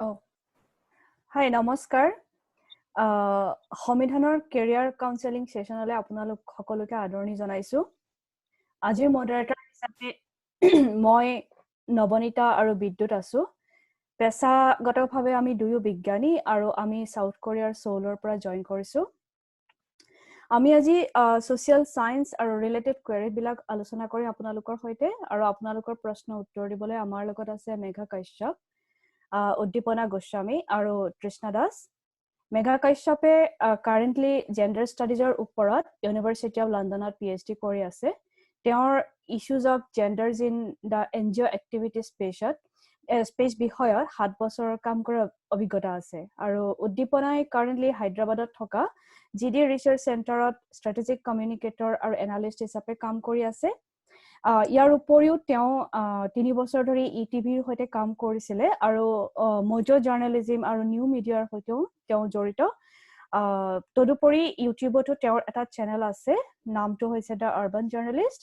Oh. Hi, নমস্কাৰ সংবিধানৰ career counselling সেশনলৈ আপোনালোক সকলোকে আদৰণি জনাইছো আজিৰ মডাৰেটৰ হিচাপে মই নবনীতা আৰু বিদ্যুৎ আছো পেছাগতভাৱে আমি দুয়ো বিজ্ঞানী আৰু আমি সাউথ কোৰিয়াৰ সোলৰ পৰা জয়েন কৰিছো আমি আজি সোশ্যাল সায়েন্স আৰু ৰিলেটেড কোৱেৰি বিলাক আলোচনা কৰি আপোনালোকৰ সৈতে আৰু আপোনালোকৰ প্ৰশ্ন উত্তৰ দিবলৈ আমাৰ লগত আছে মেঘা কাশ্যপ উদ্দীপনা গোস্বামী আৰু তৃষ্ণা দাস মেঘা কাশ্যপে কাৰেন্টলি জেন্ডাৰ ষ্টাডিজৰ ওপৰত ইউনিভাৰ্চিটি অফ লণ্ডনত PhD কৰি আছে তেওঁৰ issues of genders in the NGO' activity space বিষয়ত 7 বছৰৰ কাম কৰা অভিজ্ঞতা আছে আৰু উদ্দীপনাই কাৰেন্টলি হায়দৰাবাদত থকা জিডি ৰিচাৰ্চ চেণ্টাৰত ষ্ট্ৰেটেজিক কমিউনিকেটৰ আৰু এনালিষ্ট হিচাপে কাম কৰি আছে ইয়াৰ উপৰিও তেওঁ 3 বছৰ ধৰি ইটিভিৰ সৈতে কাম কৰিছিলে আৰু মজো জাৰ্নালিজম আৰু নিউ মিডিয়াৰ সৈতেও তেওঁ জড়িত তদুপৰি ইউটিউবতো তেওঁৰ এটা চেনেল আছে নামটো হৈছে দা আৰবান জাৰ্নালিষ্ট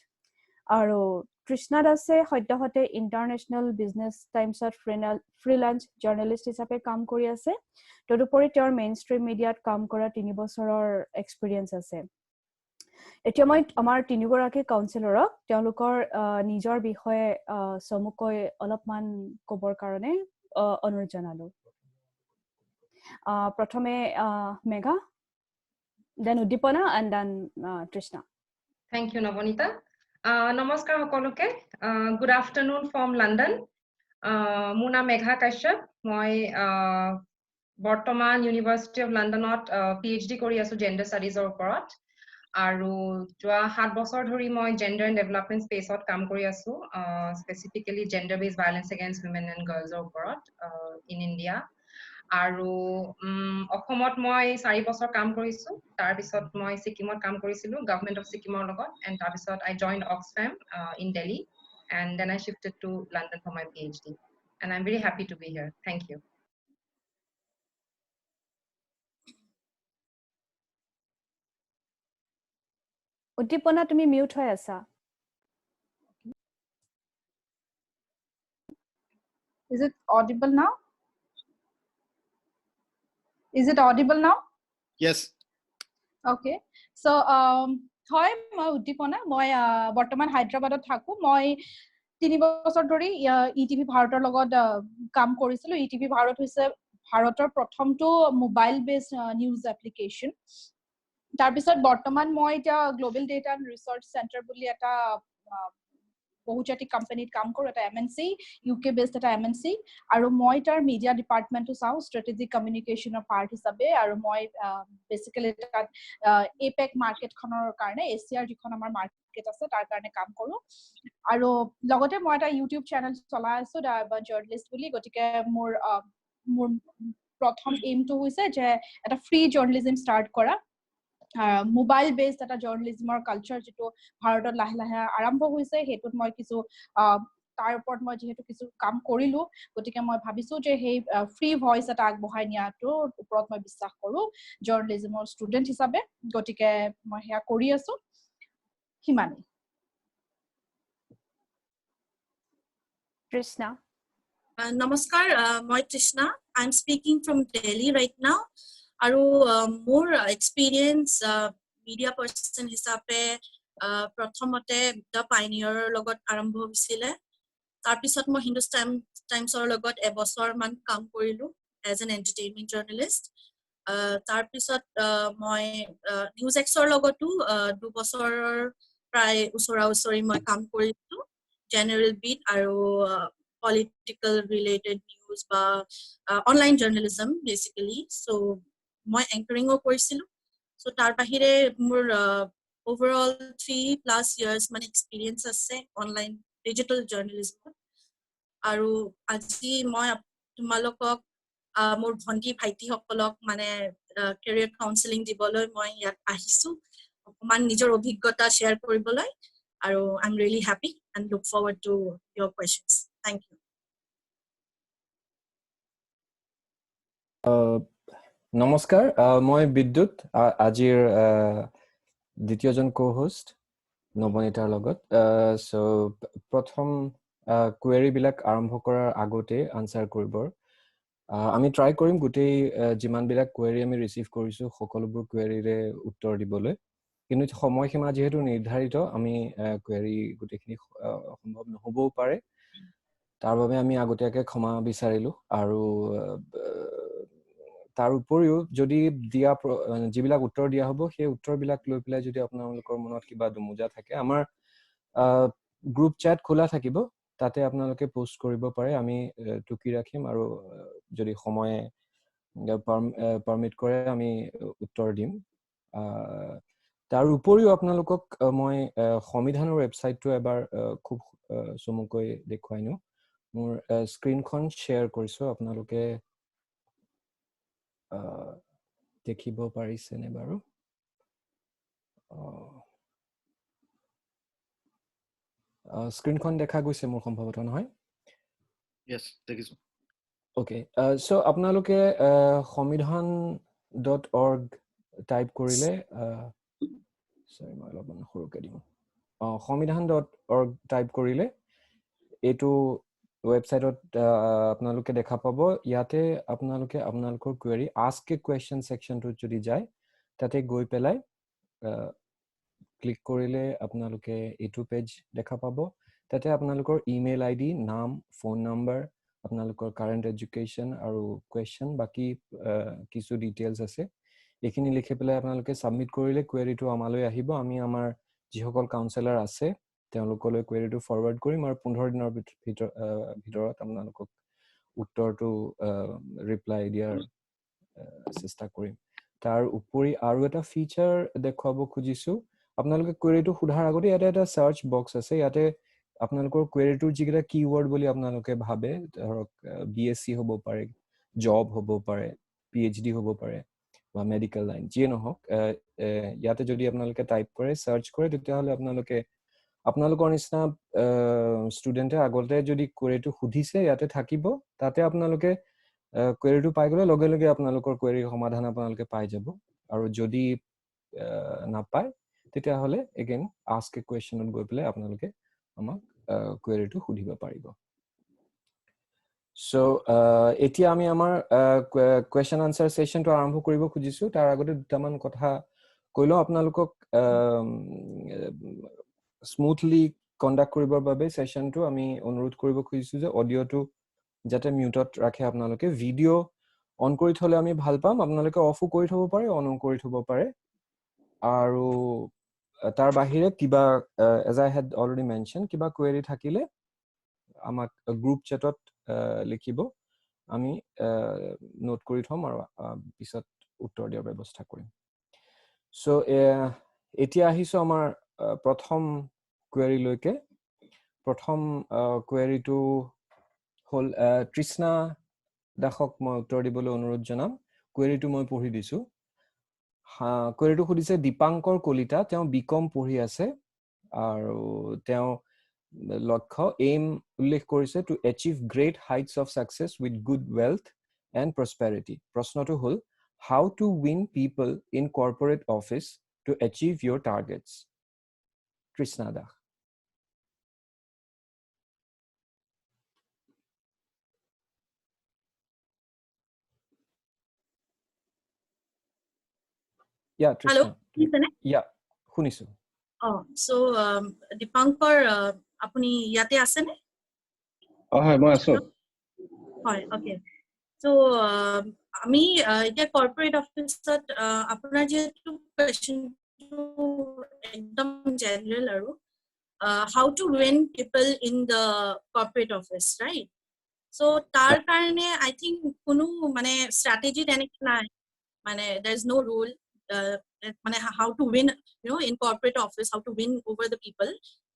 আৰু তৃষ্ণা দাসে সদ্যহতে ইন্টাৰনেশ্যনেল বিজনেছ টাইমছত ফ্ৰীলান্স জাৰ্নালিষ্ট হিচাপে কাম কৰি আছে তদুপৰি তেওঁৰ মেইনষ্ট্ৰীম মিডিয়াত কাম কৰা 3 বছৰৰ এক্সপেৰিয়েন্স আছে এতিয়া মই আমাৰ তিনিগৰাকী কাউন্সিলৰক তেওঁলোকৰ নিজৰ বিষয়ে সমুকৈ অলপমান কবৰ কাৰণে অনুৰোধ জনালো প্ৰথমে Megha then Uddipana and then Trishna Thank you, Navanita. Namaskar সকলোকে good afternoon from London. মোৰ নাম মেঘা কাশ্যপ মই বৰ্তমান ইউনিভাৰ্চিটি অফ লণ্ডনত PhD কৰি আছো জেন্ডাৰ ষ্টাডিজৰ ওপৰত আৰু যোৱা 7 বছৰ ধৰি মই জেন্ডাৰ এণ্ড ডেভেলপমেণ্ট স্পেচত কাম কৰি আছো specifically gender based violence against women and গাৰ্লছৰ ওপৰত ইন ইণ্ডিয়া আৰু অসমত মই 4 বছৰ কাম কৰিছো তাৰ পিছত মই সিকিমত কাম কৰিছিলো গভৰ্নমেন্ট অফ সিকিমৰ লগত এণ্ড তাৰ পিছত I joined Oxfam in Delhi and then I shifted to London for my PhD and I'm very happy to be here. Thank you. উদ্দীপনা তুমি মিউট হৈ আছা Is it audible now? Is it audible now? Yes. Okay. So, hi, মই উদ্দীপনা মই বৰ্তমান হায়দৰাবাদত থাকো মই 3 বছৰ ধৰি ইটিভি ভাৰতৰ লগত কাম কৰিছিলো ইটিভি ভাৰত হৈছে ভাৰতৰ প্ৰথমটো মোবাইল বেছড নিউজ এপ্লিকেশন তাৰ পিছত বৰ্তমান মই এটা global data and research centre বুলি এটা বহুজাতিক কোম্পানীত কাম কৰো এটা এমএনসি ইউকে বেছড এটা এমএনসি আৰু মই তাৰ মিডিয়া ডিপাৰ্টমেন্টটো চাও ষ্ট্ৰেটেজিক কমিউনিকেশনৰ পাৰ্ট হিচাপে আৰু মই বেসিক্যালি তাত এপেক মাৰ্কেটখনৰ কাৰণে এছিয়াৰ যিখন আমাৰ মাৰ্কেট আছে তাৰ কাৰণে কাম কৰো আৰু লগতে মই এটা ইউটিউব চেনেল চলাই আছো দা আৰবান জাৰ্নালিষ্ট বুলি গতিকে মোৰ প্ৰথম এইমটো হৈছে যে এটা ফ্ৰী জাৰ্নালিজম ষ্টাৰ্ট কৰা মোবাইল বেছড এটা জাৰ্নালিজমৰ কালচাৰ যেটো ভাৰতত লাহে লাহে আৰম্ভ হৈছে হেতুত মই কিছু তাৰ ওপৰত মই যেহেতু কিছু কাম কৰিলো গতিকে মই ভাবিছো যে হেই ফ্ৰী ভয়েস এটা আগবঢ়াই নিয়াটো ওপৰত মই বিশ্বাস কৰো জাৰ্নালিজমৰ ষ্টুডেন্ট হিচাপে গতিকে মই হেয়া কৰি আছো হিমানি তৃষ্ণা Namaskar, মই তৃষ্ণা I am speaking from Delhi right now আৰু মোৰ এক্সপেৰিয়েন্স মিডিয়া পাৰ্সন হিচাপে প্ৰথমতে দা পাইনিয়ৰৰ লগত আৰম্ভ হৈছিল তাৰ পিছত মই হিন্দুস্তান টাইমছৰ লগত এবছৰ মান কাম কৰিলো এজ এন এন্টাৰটেইনমেন্ট জাৰ্নালিষ্ট তাৰ পিছত মই নিউজ এক্সৰ লগতো 2 বছৰৰ প্ৰায় ওচৰা-ওচৰি মই কাম কৰিলো জেনাৰেল বিট আৰু political related news বা online journalism basically so মই anchoring ও কৰিছিলো so তাৰ বাহিৰে মোৰ overall 3+ years মানে experience আছে online digital journalism আৰু আজি মই তোমালোকক মোৰ ভন্টি ভাইটি সকলক মানে career counseling দিবলৈ মই ইয়াত আহিছো অকমান নিজৰ অভিজ্ঞতা শেয়াৰ কৰিবলৈ আৰু I'm really happy and look forward to your questions. Thank you. নমস্কাৰ মই বিদ্যুৎ আজিৰ দ্বিতীয়জন কো-হোষ্ট নবনীতাৰ লগত সো প্ৰথম কোৱেৰি বিলাক আৰম্ভ কৰাৰ আগতে আনসাৰ কৰিবৰ আমি ট্ৰাই কৰিম গোটেই যিমানবিলাক কুৱেৰি আমি ৰিচিভ কৰিছোঁ সকলোবোৰ কুৱেৰিৰে উত্তৰ দিবলৈ, কিন্তু সময়সীমা যিহেতু নিৰ্ধাৰিত আমি কুৱেৰি গোটেইখিনি সম্ভৱ নহ'বও পাৰে, তাৰ বাবে আমি আগতীয়াকৈ ক্ষমা বিচাৰিলোঁ। আৰু তাৰ উপৰিও যদি দিয়া যিবিলাক উত্তৰ দিয়া হ'ব সেই উত্তৰবিলাক লৈ পেলাই যদি আপোনালোকৰ মনত কিবা দুমোজা থাকে, আমাৰ গ্ৰুপ চেট খোলা থাকিব, তাতে আপোনালোকে পোষ্ট কৰিব পাৰে, আমি টুকি ৰাখিম আৰু যদি সময়ে পাৰ্মিট কৰে আমি উত্তৰ দিম। তাৰ উপৰিও আপোনালোকক মই সংবিধানৰ ৱেবছাইটটো এবাৰ খুব চমুকৈ দেখুৱাই নিওঁ। মোৰ স্ক্ৰীনখন শ্বেয়াৰ কৰিছোঁ, আপোনালোকে দেখিব পাৰিছেনে বাৰু? স্ক্ৰীনখন দেখা গৈছে মোৰ সম্ভৱতঃ, নহয়? Yes, দেখিছোঁ। অ'কে, চ' আপোনালোকে সংবিধান.org টাইপ কৰিলে, চৰি মই অলপমান সৰুকৈ দিম, সংবিধান.org টাইপ কৰিলে এইটো ৱেবছাইটত আপোনালোকে দেখা পাব। ইয়াতে আপোনালোকে আপোনালোকৰ কুৱেৰি আস্ক এ কুৱেশ্যন ছেকশ্যনটোত যদি যায়, তাতে গৈ পেলাই ক্লিক কৰিলে আপোনালোকে এইটো পেজ দেখা পাব। তাতে আপোনালোকৰ ইমেইল ID, নাম, ফোন নম্বৰ, আপোনালোকৰ কাৰেণ্ট এডুকেশ্যন আৰু কুৱেশ্যন, বাকী কিছু ডিটেইলছ আছে, এইখিনি লিখি পেলাই আপোনালোকে ছাবমিট কৰিলে কুৱেৰিটো আমালৈ আহিব। আমি আমাৰ যিসকল কাউন্সেলাৰ আছে তেওঁলোকলৈ কুৱেৰিটো ফৰৱাৰ্ড কৰিম আৰু 15 দিনৰ ভিতৰত আপোনালোকক উত্তৰটো ৰিপ্লাই দিয়াৰ চেষ্টা কৰিম। তাৰ উপৰি আৰু এটা ফিচাৰ দেখুৱাব খুজিছোঁ, আপোনালোকে কুৱেৰিটো সোধাৰ আগতে ইয়াতে এটা চাৰ্চ বক্স আছে, ইয়াতে আপোনালোকৰ কুৱেৰিটোৰ যিকেইটা কিৱৰ্ড বুলি আপোনালোকে ভাবে, ধৰক BSc হ'ব পাৰে, জব হ'ব পাৰে, PhD হ'ব পাৰে বা মেডিকেল লাইন, যিয়ে নহওক, ইয়াতে যদি আপোনালোকে টাইপ কৰে, চাৰ্চ কৰে, তেতিয়াহ'লে আপোনালোকৰ নিচিনা ষ্টুডেণ্টে আগতে যদি কুৱেৰিটো সুধিছে ইয়াতে থাকিব, তাতে আপোনালোকে কুৱেৰিটো পাই গ'লে লগে লগে আপোনালোকৰ কুৱেৰিৰ সমাধান আপোনালোকে পাই যাব। আৰু যদি নাপায় তেতিয়াহ'লে এগেইন আস্ক এ কুৱেশ্যনত গৈ পেলাই আপোনালোকে আমাক কুৱেৰিটো সুধিব পাৰিব। চ' এতিয়া আমি আমাৰ কুৱেশ্যন আনচাৰ ছেশ্যনটো আৰম্ভ কৰিব খুজিছোঁ। তাৰ আগতে দুটামান কথা কৈ লওঁ। আপোনালোকক স্মুথলি কণ্ডাক্ট কৰিবৰ বাবে ছেশ্যনটো আমি অনুৰোধ কৰিব খুজিছোঁ যে অডিঅ'টো যাতে মিউটত ৰাখে আপোনালোকে। ভিডিঅ' অন কৰি থ'লে আমি ভাল পাম, আপোনালোকে অফো কৰি থ'ব পাৰে, অনো কৰি থ'ব পাৰে। আৰু তাৰ বাহিৰে কিবা as I had already mention, কিবা কুৱেৰি থাকিলে আমাক গ্ৰুপ চেটত লিখিব, আমি নোট কৰি থ'ম আৰু পিছত উত্তৰ দিয়াৰ ব্যৱস্থা কৰিম। চ' এতিয়া আহিছোঁ আমাৰ প্ৰথম কুৱেৰিলৈকে। প্ৰথম কুৱেৰিটো হ'ল তৃষ্ণা দাসক মই উত্তৰ দিবলৈ অনুৰোধ জনাম। কুৱেৰিটো মই পঢ়ি দিছোঁ। কুৱেৰিটো সুধিছে দীপাংকৰ কলিতা, তেওঁ BCom পঢ়ি আছে আৰু তেওঁ লক্ষ্য উল্লেখ কৰিছে to achieve great heights of success with good wealth and prosperity. প্ৰশ্নটো হ'ল how to win people in corporate office to achieve your targets. Trishna Das. Hello, শুনিছোঁ। So দীপাংকৰ আপুনি ইয়াতে আছে নে? হয়, মই আছো। হয়, okay. So আমি এতিয়া কৰ্পৰেট অফিচত আপোনাৰ যেটো কোৱেশ্চনটো একদম জেনাৰেল আৰু how to win people in the corporate office, right? So তাৰ কাৰণে I think কোনো মানে strategy তেনেকে নাই, মানে there is no rule মানে how to win, in corporate office, how to win over the people.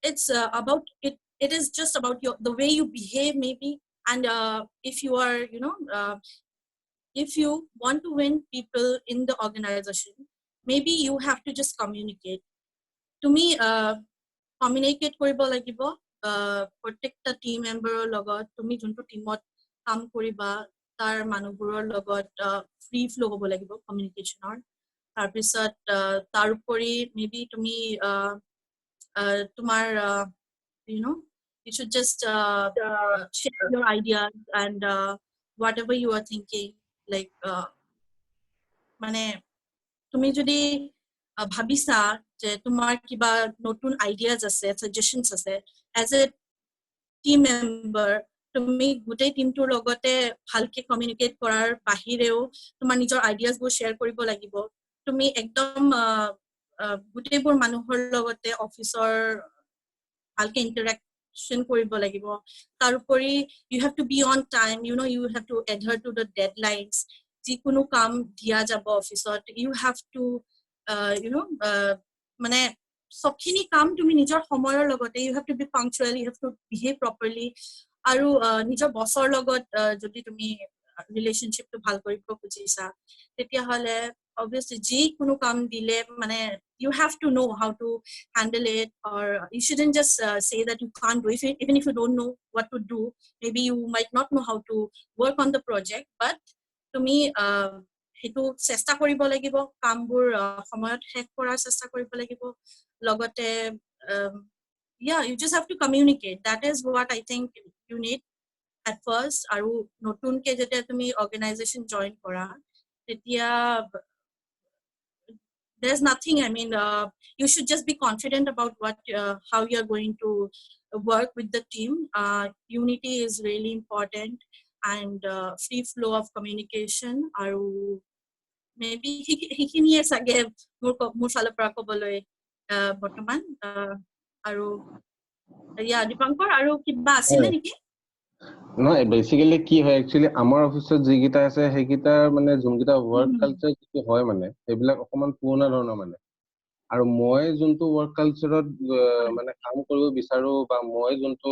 It's about it is just about the way you behave maybe, and if you are if you want to win people in the organization, maybe you have to just communicate. To me communicate কৰিব লাগিব প্ৰত্যেকটা team মেম্বাৰৰ লগত। তুমি যোনটো টিমত কাম কৰিবা তাৰ মানুহবোৰৰ লগত ফ্ৰী ফ্লো হ'ব লাগিব কমিউনিকেশ্যনৰ। তাৰপিছত তাৰ উপৰি মেবি তুমি তোমাৰ you should just share your ideas and whatever you are thinking, like মানে তুমি যদি ভাবিছা যে তোমাৰ কিবা নতুন আইডিয়াজ আছে, সাজেশনস আছে, as a team member তুমি গোটেই টিমটোৰ লগতে ভালকে কমিউনিকেট কৰাৰ বাহিৰেও তোমাৰ নিজৰ আইডিয়াজবোৰ শ্বেয়াৰ কৰিব লাগিব। তুমি একদম গোটেইবোৰ মানুহৰ লগতে অফিচৰ ভালকে ইন্টাৰেকশন কৰিব লাগিব। তাৰোপৰি you have to be on time, you know, you have to adhere to the deadlines, যিকোনো কাম দিয়া যাব অফিচত, you have to you know মানে সবখিনি কাম তুমি নিজৰ সময়ৰ লগতে you have to be punctual, you have to behave properly, আৰু নিজৰ বছৰ লগত যদি তুমি ৰিলেশনশিপটো ভাল কৰিব খুজিছা তেতিয়া হলে obviously যিকোনো কাম দিলে মানে you have to know how to handle it, or you shouldn't just say that you can't do it even if you don't know what to do. Maybe you might not know how to work on the project, but তুমি হেতু চেষ্টা কৰিব লাগিব, কামবোৰ সময়ত শেষ কৰাৰ চেষ্টা কৰিব লাগিব। লগতে yeah, you just have to communicate. That is what I think you need at first. আৰু নতুনকে যেতিয়া তুমি organization join কৰা তেতিয়া there's nothing, I mean you should just be confident about what how you are going to work with the team. Unity is really important, and free flow of communication, আৰু maybe হিখিনিয়ে চাগে মোৰ ফালৰ পৰা ক'বলৈ বৰ্তমান। আৰু ইয়া দীপাংকৰ আৰু কিবা আছিল নেকি? নহয়, বেসিক্যালি কি হয় একচুয়ালি আমাৰ অফিসত যিকিটা আছে সেইকিটা মানে যোনকিটা ওয়াৰ্ক কালচাৰ কি হয় মানে সেইবিলাক অকমান পুৰণা ধৰণৰ মানে। আৰু মই যোনটো ওয়াৰ্ক কালচাৰত মানে কাম কৰিব বিচাৰো বা মই যোনটো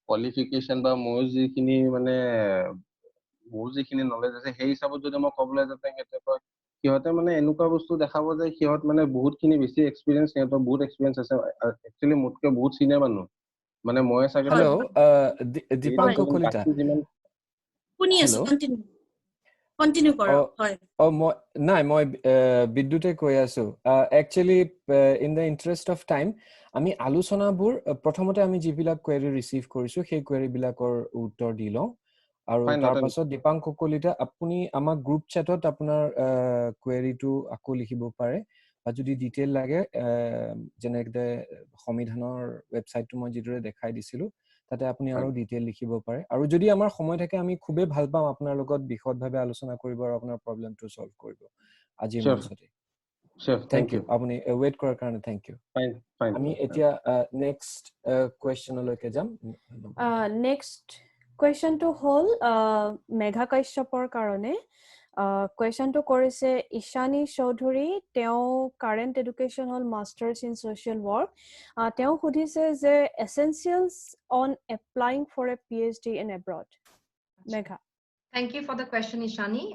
কোৱালিফিকেশন বা মই যিখিনি মানে মোৰ যিখিনি নলেজ আছে সেই হিচাপত যদি মই ক'বলৈ যাতে সিহঁতে মানে এনেকুৱা বস্তু দেখাব যে সিহঁত মানে বহুতখিনি বেছি এক্সপিৰিয়েন্স, সিহঁতৰ বহুত এক্সপিৰিয়েন্স আছে একচুয়ালি মোতকে বহুত সিনিয়ৰ মানুহ মানে মই চাগে হেল্ল' দীপাংকৰ কলিতা শুনি আছো, কন্টিনিউ কৰক। হয় মই বিদ্যুতে কৈ আছো। Actually in the interest of time আমি আলোচনাবোৰ প্ৰথমতে আমি যিবিলাক কোৱেৰি ৰিচিভ কৰিছো সেই কোৱেৰি বিলাকৰ উত্তৰ দি লওঁ, আৰু তাৰ পাছত দীপাংকৰ কলিতা আপুনি আমাক গ্ৰুপ চেটত আপোনাৰ কোৱেৰিটো আকৌ লিখিব পাৰে, বা যদি ডিটেইল লাগে যেনেকে সংবিধানৰ ৱেবছাইটটো মই যিদৰে দেখাই দিছিলো তাতে আপুনি আৰু ডিটেইল লিখিব পাৰে। আৰু যদি আমাৰ সময় থাকে আমি খুবেই ভাল পাম আপোনাৰ লগত বিশদভাৱে আলোচনা কৰিব আৰু আপোনাৰ প্ৰবলেমটো সলভ কৰিব আজিৰ মঞ্চতে। থ্যাংক ইউ, আপুনি ৱেইট কৰাৰ কাৰণে থ্যাংক ইউ। আমি এতিয়া নেক্সট কোৱেশ্চনলৈকে যাম। নেক্সট কুৱেশ্যনটো হ'ল মেঘা কাশ্যপৰ কাৰণে। কুৱেশ্যনটো কৰিছে ঈশানী চৌধুৰী, তেওঁ কাৰেণ্ট এডুকেশ্যন হ'ল মাষ্টাৰ্ছ ইন ছ'চিয়েল ৱৰ্ক। তেওঁ সুধিছে যে essentials on applying for a PhD in abroad. Megha. Thank you for the question, Ishani.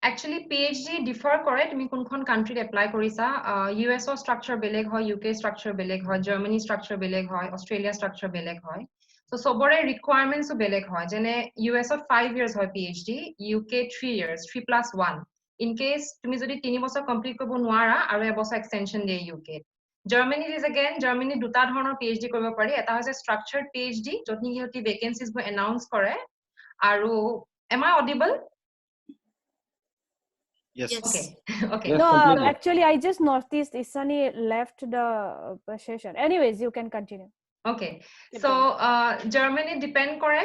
Actually, PhD differ কৰে তুমি কোনখন কান্ট্ৰিত এপ্লাই কৰিছা। US ৰ ষ্ট্ৰাকচাৰ বেলেগ হয়, UK ষ্ট্ৰাকচাৰ বেলেগ হয়, জাৰ্মানী ষ্ট্ৰাকচাৰ বেলেগ হয়, অষ্ট্ৰেলিয়া ষ্ট্ৰাকচাৰ বেলেগ হয়। So সবৰে ৰিকুৱাৰমেন্টসও বেলেগ হয়। যেনে US ত 5 years হয় PhD, UK 3 years, 3+1. In case তুমি যদি 3 বছৰ কমপ্লিট কৰিব নোৱাৰা আৰু এবছৰ এক্সটেনশন দিয়ে UK। Germany is again, Germany দুটা ধৰণৰ PhD কৰিব পাৰি। এটা হৈছে ষ্ট্ৰাকচাৰ্ড PhD, য'ত নেকি সিহঁতি ভেকেন্সিজবোৰ এনাউন্স কৰে। আৰু am I audible? Yes. Okay. No, actually I just noticed Ishani left the session. Anyways, you can continue. Okay. So Germany depend কৰে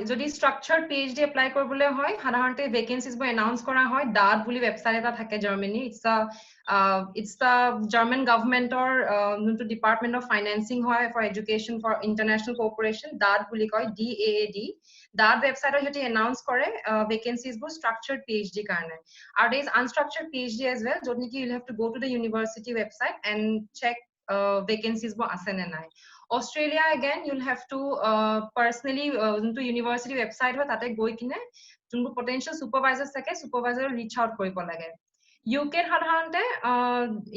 যদি structured PhD apply কৰিবলৈ হয় সাধাৰণতে vacancies বোৰ announce কৰা হয়। DAAD বুলি website এটা থাকে Germany. It's the German government or যোনটো Department of Financing হয় for Education for International Cooperation, DAAD বুলি কয়, DAAD। DAAD website সিহঁতি announce কৰে vacancies বোৰ structured PhD কাৰণে। আৰু there is unstructured PhD as well, য'ত নেকি you'll have to go to the university website and check vacancies বোৰ আছে নে নাই। Australia again you'll have to personally to university website হয় তাতে গৈ কিনে যোনবোৰ potential supervisors থাকে supervisor reach out কৰিব লাগে। UK সাধাৰণতে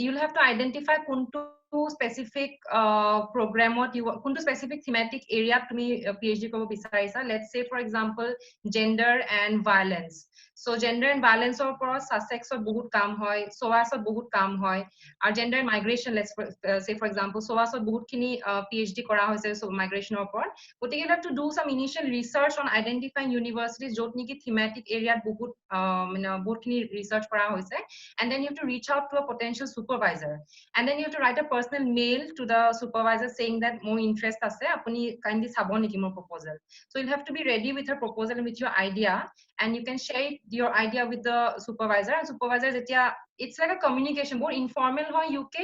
you'll have to identify কোনটো specific program what you kuntu specific thematic area tumi PhD kobo bisarisa. Let's say for example gender and violence. So gender and violence or por Sussex or bahut kam hoy, SOAS or bahut kam hoy, or gender and migration, let's say for example SOAS or bahut kini PhD kora hoise so migration or por. But you have to do some initial research on identifying universities jot niki thematic area bahut bahut kini research kora hoise, and then you have to reach out to a potential supervisor, and then you have to write a personal mail to the supervisor saying that more interest ase apuni kindly sabo niki more proposal. So you have to be ready with your proposal and with your idea, and you can share your idea with the supervisor, and supervisor it's like a communication more informal hoy UK.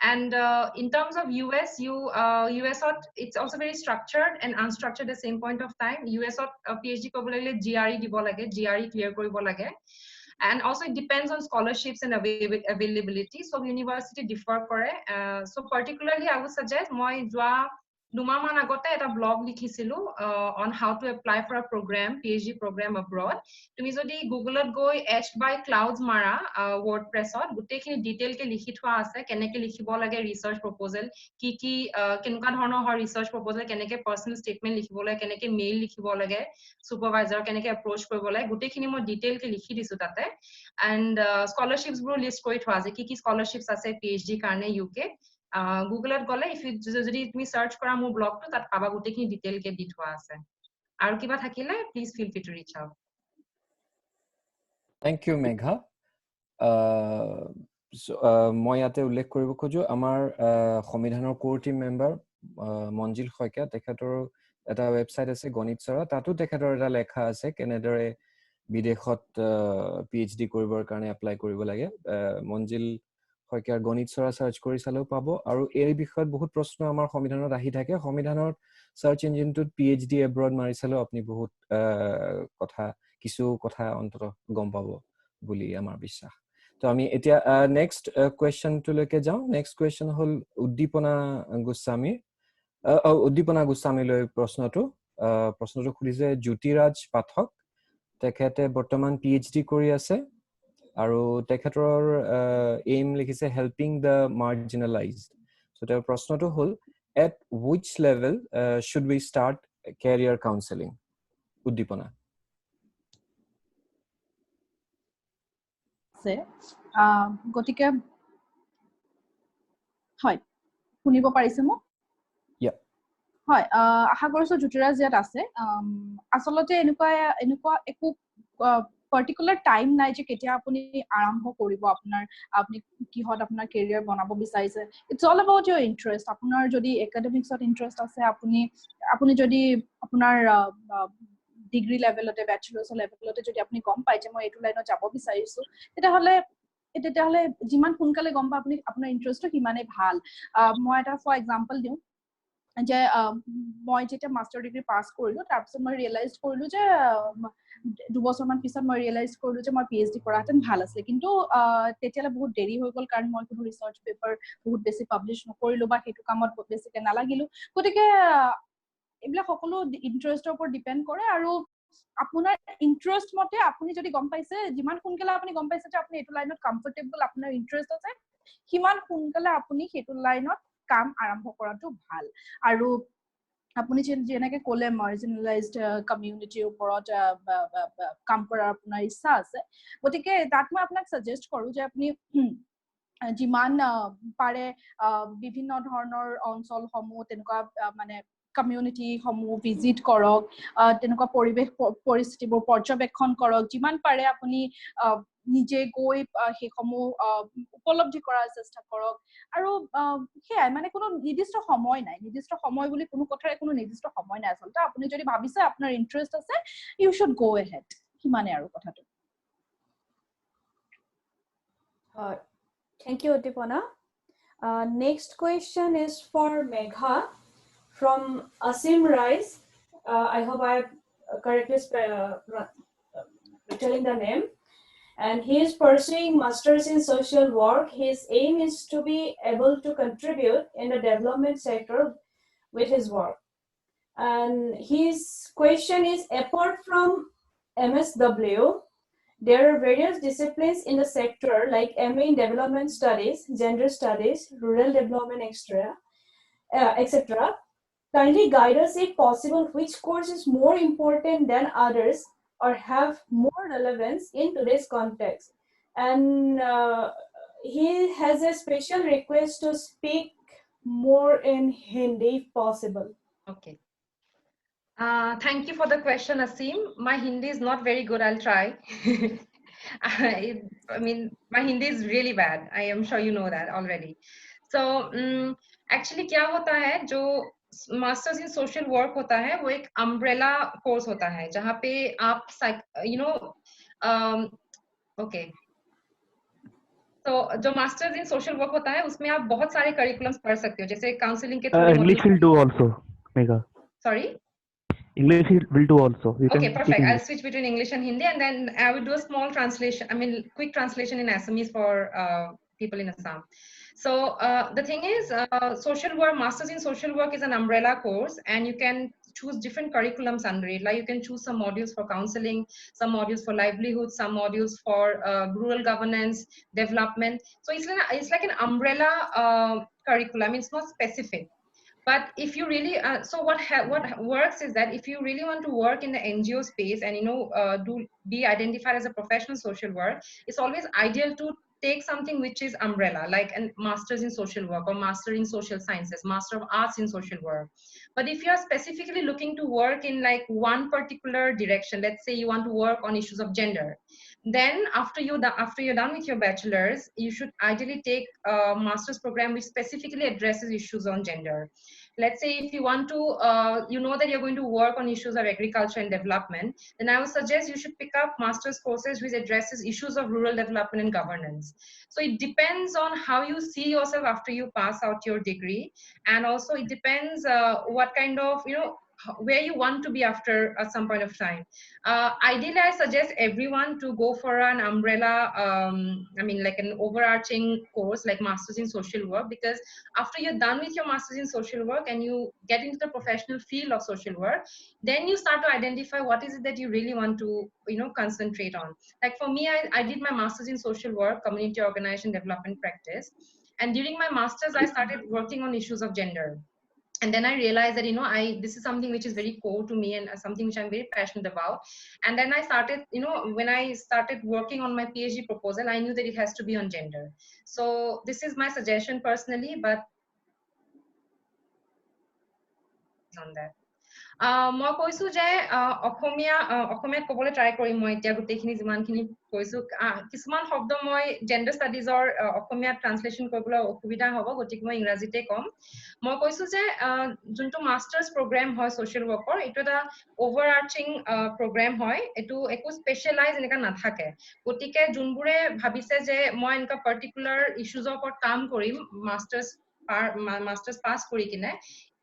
And in terms of US, US it's also very structured and unstructured at the same point of time. US PhD kobo lagile GRE dibo lage, GRE clear koribo lage. And also it depends on scholarships and availability, so university differ kore. So particularly I would suggest moi joa duma man agote eta blog likhisilu on how to apply for a program, PhD program abroad. Tumi jodi Google ot goi Etched by Clouds mara WordPress ot gute khini detail ke likhi thwa ase keneke likhibo lage research proposal, ki kenuka dhorno hor research proposal, keneke personal statement likhibo lage, keneke mail likhibo lage supervisor, keneke approach koribo lage, gute khini mo detail ke likhi disu tate. And scholarships bro list koi thwa ase ki scholarships ase PhD karne UK. Google at gole if you jodi tumi search kora mo blog to tat paba gute khini detail ke di thwa ase. Aru kiba thakile please feel free to reach out. Thank you Megha. মই ইয়াতে উল্লেখ কৰিব খোজো আমাৰ সংবিধানৰ কোৰ team member মঞ্জিল শইকীয়া, তেখেতৰ এটা ৱেবছাইট আছে গণিত চৰা, তাতো তেখেতৰ এটা লেখা আছে কেনেদৰে বিদেশত PhD কৰিবৰ কাৰণে এপ্লাই কৰিব লাগে। মঞ্জিল শইকীয়াৰ গণিত চৰা সাৰ্চ কৰি চালেও পাব। আৰু এই বিষয়ত বহুত প্ৰশ্ন আমাৰ সংবিধানত আহি থাকে, সংবিধানৰ সাৰ্চ ইঞ্জিনটোত PhD এব্ৰড মাৰি চালেও আপুনি বহুত কিছু কথা অন্তত গম পাব বুলি আমাৰ বিশ্বাস। তো আমি এতিয়া নেক্সট কুৱেশ্যনটো লৈকে যাওঁ। নেক্সট কুৱেশ্যন হ'ল উদ্দীপনা গোস্বামীলৈ প্ৰশ্নটো সুধিছে জ্যোতিৰাজ পাঠক। তেখেতে বৰ্তমান PhD কৰি আছে আৰু তেখেতৰ এইম লিখিছে হেল্পিং দ্য মাৰ্জিনেলাইজড। সো তেওঁৰ প্ৰশ্নটো হ'ল at which level should we start career counseling? উদ্দীপনা। গতিকে হয় শুনিব পাৰিছে মোক? হয় আশা কৰিছো জ্যোতিৰাজ ইয়াত আছে। আচলতে এনেকুৱা একো পাৰ্টিকুলাৰ টাইম নাই যে কেতিয়া আপুনি আৰম্ভ কৰিব আপুনি কিহত আপোনাৰ কেৰিয়াৰ বনাব বিচাৰিছে। It's all about your interest. আপোনাৰ যদি একাডেমিক্সত ইণ্টাৰেষ্ট আছে, আপুনি যদি আপোনাৰ ডিগ্ৰী লেভেলতে বেচেলাৰ্ছৰ লেভেলতে যদি আপুনি গম পায় যে মই এইটো লাইনত যাব বিচাৰিছো, তেতিয়াহ'লে যিমান সোনকালে গম পায় আপুনি আপোনাৰ ইণ্টাৰেষ্টটো সিমানেই ভাল। মই এটা ফৰ এক্সাম্পল দিওঁ যে মই যেতিয়া মাষ্টাৰ ডিগ্ৰী পাছ কৰিলো, তাৰপিছত মই ৰিয়েলাইজ কৰিলো যে 2 বছৰমান পিছত মই ৰিয়েলাইজ কৰিলো যে মই PhD কৰাহেঁতেন ভাল আছিলে, কিন্তু তেতিয়ালৈ বহুত দেৰি হৈ গ'ল কাৰণ মই কোনো ৰিচাৰ্চ পেপাৰ বহুত বেছি পাব্লিছ নকৰিলো বা সেইটো কামত বেছিকে নালাগিলো। গতিকে এইবিলাক সকলো ইণ্টাৰেষ্টৰ ওপৰত ডিপেণ্ড কৰে, আৰু আপোনাৰ ইণ্টাৰেষ্ট মতে আপুনি যদি গম পাইছে, যিমান সোনকালে আপুনি গম পাইছে যে আপুনি এইটো লাইনত কমফৰ্টেবল, আপোনাৰ ইণ্টাৰেষ্ট আছে, সিমান সোনকালে আপুনি সেইটো লাইনত কাম আৰম্ভ কৰাটো ভাল। আৰু আপুনি যেনেকে ক'লে মাৰ্জিনেলাইজড কমিউনিটিৰ ওপৰত কাম কৰাৰ আপোনাৰ ইচ্ছা আছে, গতিকে তাত মই আপোনাক সাজেষ্ট কৰোঁ যে আপুনি যিমান পাৰে বিভিন্ন ধৰণৰ অঞ্চলসমূহ তেনেকুৱা মানে কমিউনিটি সমূহ ভিজিট কৰক, তেনেকুৱা পৰিৱেশ পৰিস্থিতিবোৰ পৰ্যবেক্ষণ কৰক, যিমান পাৰে আপুনি নিজে গৈ সেইসমূহ উপলব্ধি কৰাৰ চেষ্টা কৰক। আৰু সেয়াই, মানে কোনো নিৰ্দিষ্ট সময় নাই, নিৰ্দিষ্ট সময় বুলি কোনো কথাৰে কোনো নিৰ্দিষ্ট সময় নাই। আচলতে আপুনি যদি ভাবিছে আপোনাৰ ইণ্টাৰেষ্ট আছে, ইউ শুড গো এহেড, সিমানে আৰু কথাটো। Thank you, Uddipana. Next question is for Megha from Asim Rais. I hope I have correctly telling the name. And he is pursuing Masters in Social Work. His aim is to be able to contribute in the development sector with his work. And his question is, apart from MSW, There are various disciplines in the sector like MA in Development Studies, Gender Studies, Rural Development, etc. Kindly guide us if possible which course is more important than others or have more relevance in today's context. And he has a special request to speak more in Hindi if possible. Okay. Thank you for the question, Asim. My Hindi is not very good. I'll try. I mean, my Hindi is really bad. I am sure you know that already. So, actually, क्या होता है जो masters in social work होता है वो एक umbrella course होता है जहाँ पे आप ओके तो जो मास्टर्स इन सोशल वर्क होता है उसमें आप बहुत सारे करिकुलम्स पढ़ सकते हो जैसे काउंसलिंग के थोड़े English will do also, Megha. Sorry English will do also. You Okay, can perfect. speak I'll switch between English and Hindi, and then I will do a small translation. I mean, quick translation in Assamese for people in Assam. So the thing is, social work, masters in social work is an umbrella course, and you can choose different curriculums under it. Like you can choose some modules for counseling, some modules for livelihood, some modules for rural governance, development. So it's like an umbrella curriculum. It's not specific. But if you really so what works is that if you really want to work in the NGO space and be identified as a professional social work, it's always ideal to take something which is umbrella, like a master's in social work or master in social sciences, master of arts in social work. But if you are specifically looking to work in like one particular direction, let's say you want to work on issues of gender, then after you're done with your bachelor's, you should ideally take a master's program which specifically addresses issues on gender. Let's say if you want to, you know that you're going to work on issues of agriculture and development, then I would suggest you should pick up master's courses which addresses issues of rural development and governance. So it depends on how you see yourself after you pass out your degree. And also it depends what kind of, where you want to be after at some point of time. Ideally, I suggest everyone to go for an umbrella, like an overarching course like Masters in Social Work, because after you're done with your Masters in Social Work and you get into the professional field of social work, then you start to identify what is it that you really want to, concentrate on. Like for me, I did my Masters in Social Work, Community Organization Development Practice. And during my Masters, I started working on issues of gender. And then I realized that this is something which is very core to me and something which I'm very passionate about. And then I started, when I started working on my PhD proposal, I knew that it has to be on gender. So this is my suggestion personally, but on that. মই কৈছো যে অসমীয়াত ক'বলৈ try কৰিম মই এতিয়া গোটেইখিনি যিমানখিনি কৈছো কিছুমান শব্দ মই জেন্ডাৰ ষ্টাডিজৰ অসমীয়াত ট্ৰান্সলেচন কৰিবলৈ অসুবিধা হ'ব গতিকে মই ইংৰাজীতে ক'ম মই কৈছো যে যোনটো মাষ্টাৰ্ছ প্ৰগ্ৰেম হয় ছ'চিয়েল ৱৰ্কৰ এইটো এটা অভাৰআৰ্চিং প্ৰগ্ৰেম হয় এইটো একো স্পেচিয়েলাইজ এনেকুৱা নাথাকে গতিকে যোনবোৰে ভাবিছে যে মই এনেকুৱা পাৰ্টিকুলাৰ ইছ্যুজৰ ওপৰত কাম কৰিম মাষ্টাৰ্ছ পাছ কৰি কিনে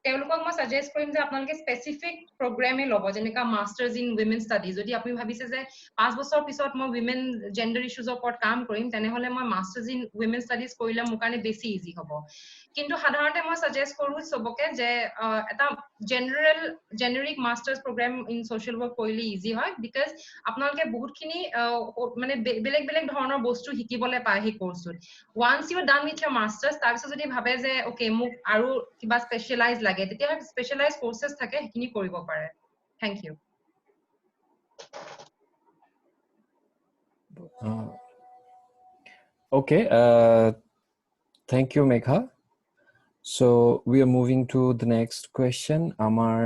তেওঁলোকক মই সাজেষ্ট কৰিম যে আপোনালোকে স্পেসিফিক প্ৰগ্ৰামে ল'ব যেনেকা মাষ্টাৰ্ছ ইন উইমেন ষ্টাডিজ যদি আপুনি ভাবিছে যে 5 বছৰ পিছত মই উইমেন জেন্ডাৰ ইস্যুজৰ ওপৰত কাম কৰিম তেনেহলে মই মাষ্টাৰ্ছ ইন উইমেন ষ্টাডিজ কৰিলে মোৰ কাৰণে বেছি ইজি হ'ব কিন্তু সাধাৰণতে মই সাজেষ্ট কৰো সবকে যে এটা generic masters program in social work কৰিলে ইজি হয় বিকজ আপোনালোকে বহুতখিনি মানে বেলেগ বেলেগ ধৰণৰ বস্তু শিকিবলৈ পায় এই কোৰ্সত once you are done with your masters তাৰপিছত যদি ভাবে যে ওকে মোক আৰু কিবা স্পেশালাইজ লাগে তেতিয়া স্পেশালাইজ কোৰ্সেস থাকে সেইখিনি কৰিব পাৰে thank you Okay, thank you, Megha. So we are moving to the next question. Amar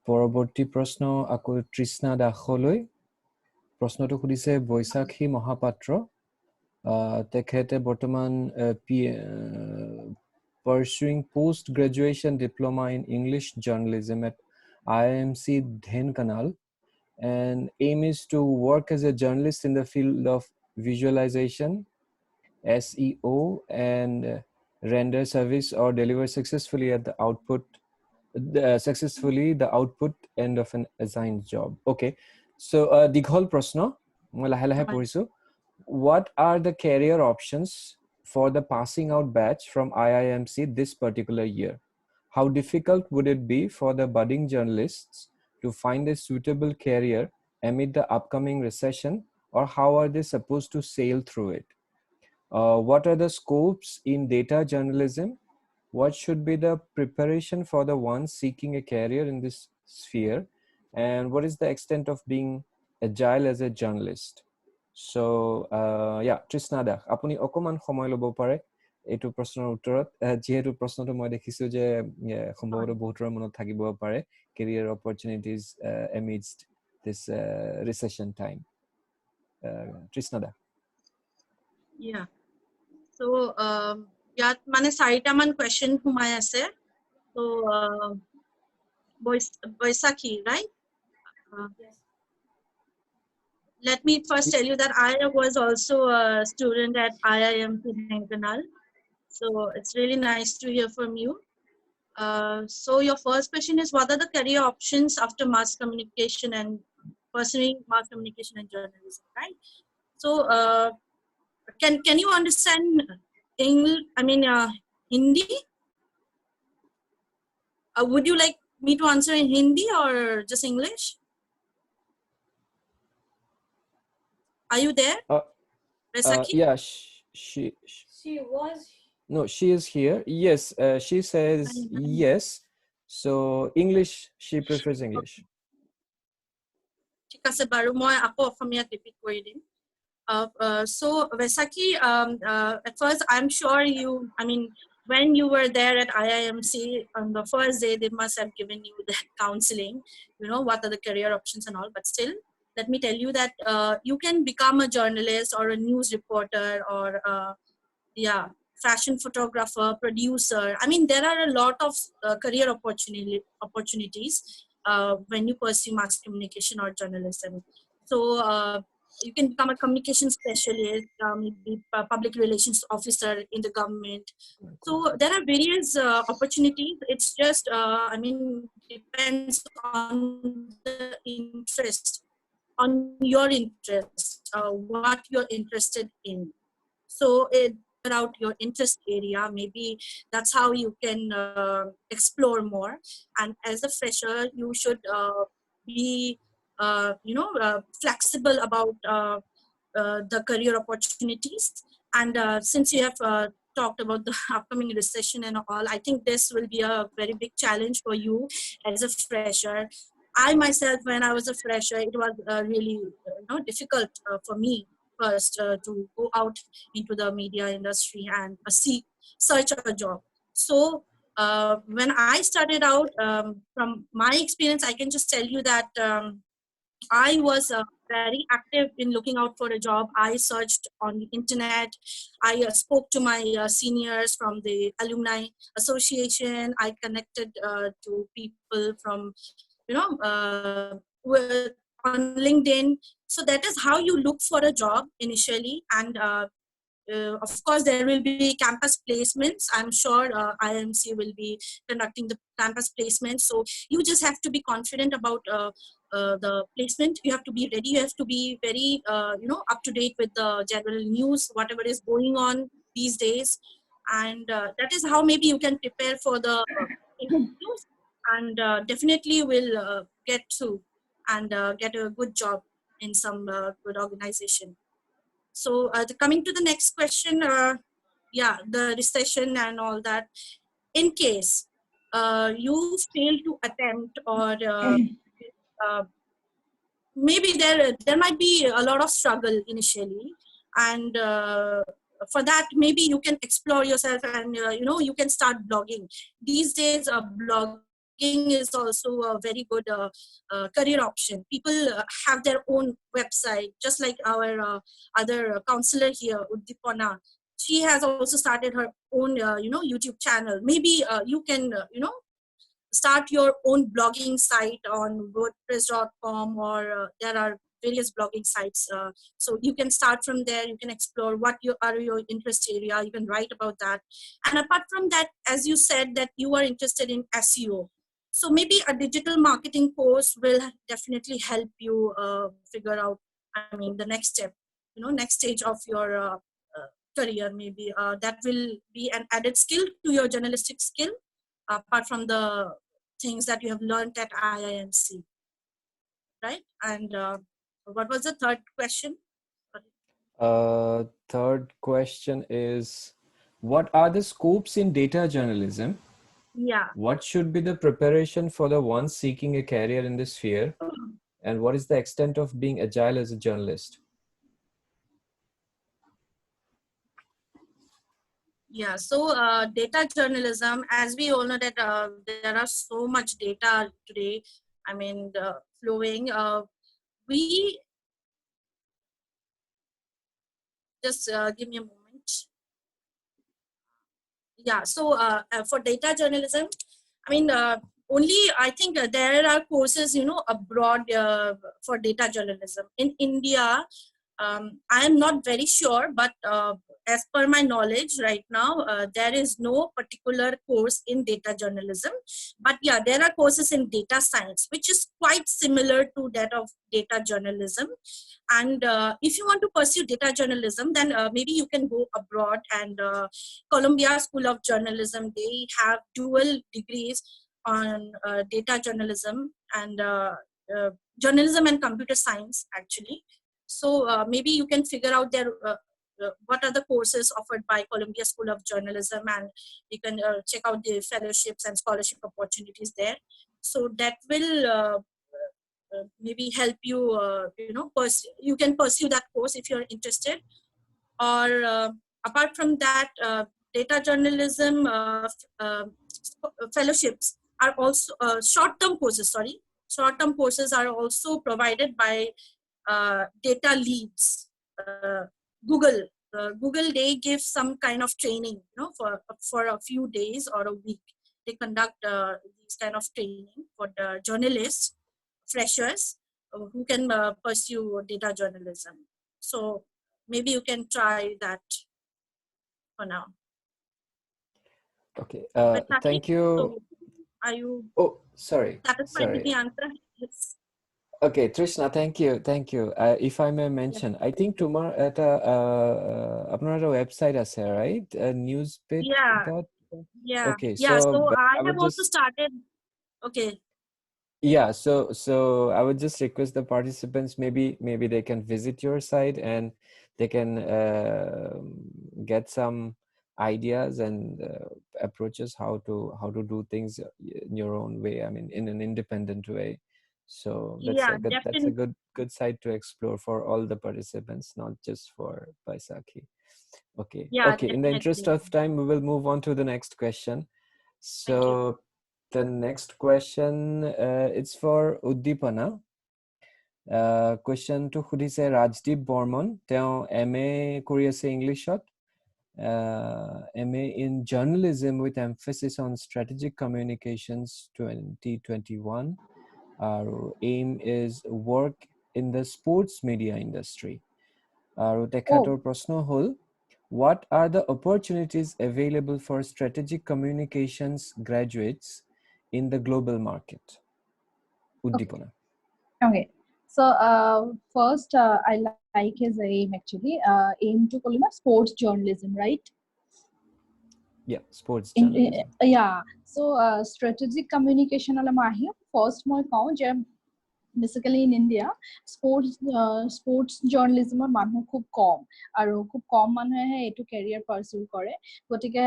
পৰৱৰ্তী প্ৰশ্ন আকৌ তৃষ্ণা দাসলৈ প্ৰশ্নটো সুধিছে বৈশাখী মহাপাত্ৰ তেখেতে বৰ্তমান pursuing post-graduation diploma in English journalism at IIMC Dhenkanal and aim is to work as a journalist in the field of visualization, SEO, and render service or deliver successfully at the output end of an assigned job. Okay, so dighol prashna moi lahe lahe porisu what are the career options for the passing out batch from IIMC this particular year? How difficult would it be for the budding journalists to find a suitable career amid the upcoming recession, or how are they supposed to sail through it? What are the scopes in data journalism? What should be the preparation for the ones seeking a career in this sphere? And what is the extent of being agile as a journalist? So, yeah, Trishna da, apuni okoman somoy lobo pare etu prashনৰ উত্তৰত যেহেতু প্ৰশ্নটো মই দেখিছো যে সম্ভৱতঃ বহুতৰ মনত থাকিব পাৰে career opportunities amidst this recession time. Trishna da. Yeah. So, ইয়াত মানে 4টা মান question সোমাই আছে. So, Boisakhi, right? Yes. Let me first tell you that I was also a student at IIM Dhenkanal. So it's really nice to hear from you. So your first question is, what are the career options after mass communication and pursuing mass communication and journalism, right? So can you understand English? I mean Hindi? Would you like me to answer in Hindi or just English? Are you there? Yeah, she was. No, she is here. Yes, she says yes. So English, she prefers English. ঠিক আছে বাৰু মই আকৌ অসমীয়াত repeat কৰি দিম. So Vaisakhi, at first I'm sure you, I mean, when you were there at IIMC on the first day, they must have given you that counseling, you know, what are the career options and all, but still, let me tell you that you can become a journalist or a news reporter or fashion photographer, producer. I mean, there are a lot of career opportunities when you pursue mass communication or journalism. So you can become a communication specialist, maybe a public relations officer in the government. So there are various opportunities. It's just, I mean, depends on the interest, on your interest, what you're interested in. So out your interest area, maybe that's how you can explore more. And as a fresher, you should be flexible about the career opportunities. And since you have talked about the upcoming recession and all, I think this will be a very big challenge for you as a fresher. I myself, when I was a fresher, it was really difficult for me first to go out into the media industry and search a job. So when I started out, from my experience, I can just tell you that I was very active in looking out for a job. I searched on the internet. I spoke to my seniors from the alumni association. I connected to people from, on LinkedIn. So that is how you look for a job initially. And of course, there will be campus placements. I'm sure IMC will be conducting the campus placements. So you just have to be confident about the placement. You have to be ready. You have to be very, up to date with the general news, whatever is going on these days. And that is how maybe you can prepare for the interviews, and definitely will get through and get a good job in some good organization. So coming to the next question, the recession and all that. In case you fail to attempt, or maybe there might be a lot of struggle initially, and for that maybe you can explore yourself, and you can start blogging. These days blogging is also a very good career option. People have their own website, just like our other counselor here, Uddipana. She has also started her own YouTube channel. Maybe you can start your own blogging site on WordPress.com, or there are various blogging sites. So you can start from there. You can explore what are your interest area. You can write about that. And apart from that, as you said that you are interested in SEO, so maybe a digital marketing course will definitely help you figure out, the next step, next stage of your career. Maybe that will be an added skill to your journalistic skill, apart from the things that you have learned at IIMC. right? And what was the third question? Third question is, what are the scopes in data journalism? Yeah. What should be the preparation for the one seeking a career in this sphere? And what is the extent of being agile as a journalist? Yeah, so data journalism, as we all know that there are so much data today, I mean, flowing. We just give me a moment. Yeah, so for data journalism, I mean, only I think there are courses, abroad for data journalism. In India, I am not very sure, but as per my knowledge right now, there is no particular course in data journalism. But yeah, there are courses in data science, which is quite similar to that of data journalism. And if you want to pursue data journalism, then maybe you can go abroad. And Columbia School of Journalism, they have dual degrees on data journalism and journalism and computer science, actually. So maybe you can figure out their what are the courses offered by Columbia School of Journalism, and you can check out the fellowships and scholarship opportunities there. So that will maybe help you, you can pursue that course if you're interested. Or apart from that, data journalism fellowships are also short-term courses. Short-term courses are also provided by data leads. Google, they give some kind of training, for a few days or a week. They conduct these kind of training for the journalists, freshers who can pursue data journalism. So maybe you can try that for now. Okay, But thank you. So are you satisfied with the answer? Yes. Okay, Trishna, thank you. If I may mention, I think tomorrow at আপনার website আছে, right? Newsbit. Yeah. Okay, yeah. So I would have also started. Okay. Yeah, so I would just request the participants, maybe they can visit your site and they can get some ideas and approaches how to do things in your own way. I mean, in an independent way. So that's a good site to explore for all the participants, not just for Baisakhi. Okay. Yeah, Okay. In the interest of time, we will move on to the next question. So the next question, it's for Uddipana. Question to সুধিছে Rajdeep Bormon. তেওঁ MA কৰি আছে Englishত. MA in journalism with emphasis on strategic communications 2021. Our aim is work in the sports media industry. আৰু তেখেতৰ প্ৰশ্ন হ'ল, what are the opportunities available for strategic communications graduates in the global market? Uddipana. Okay. So first, I like his aim actually. Aim to call him sports journalism, right? Yeah, sports journalism. Yeah. So strategic communication ala mahi. First, moi kaun je basically in India, sports journalism or মানুহ খুব কম আৰু খুব কম মানুহে এইটো ক্যাৰিয়াৰ পাৰসিউ কৰে গতিকে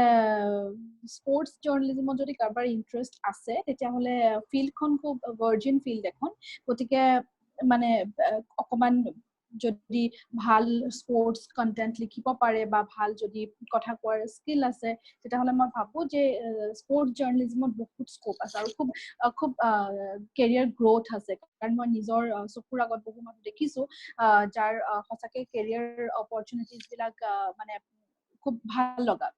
sports জাৰ্নালিজমত যদি কাৰোবাৰ ইন্টারেস্ট আছে তেতিয়া হলে ফিল্ডখন খুব ভার্জিন ফিল্ড এখন গতিকে মানে অকমান যদি ভাল স্পোর্টস কন্টেন্ট লিখিব পাৰে বা ভাল যদি কথা কোৱাৰ স্কিল আছে তেতিয়া হলে মই ভাবো যে স্পোৰ্টস জাৰ্নালিজমত বহুত স্কোপ আছে আৰু খুব ক্যাৰিয়াৰ গ্ৰোথ আছে কাৰণ মই নিজৰ চকুৰ আগত বহু মানুহ দেখিছো যাৰ সঁচাকে ক্যাৰিয়াৰ অপৰচুনিটিজ বিলাক মানে খুব ভাল লগা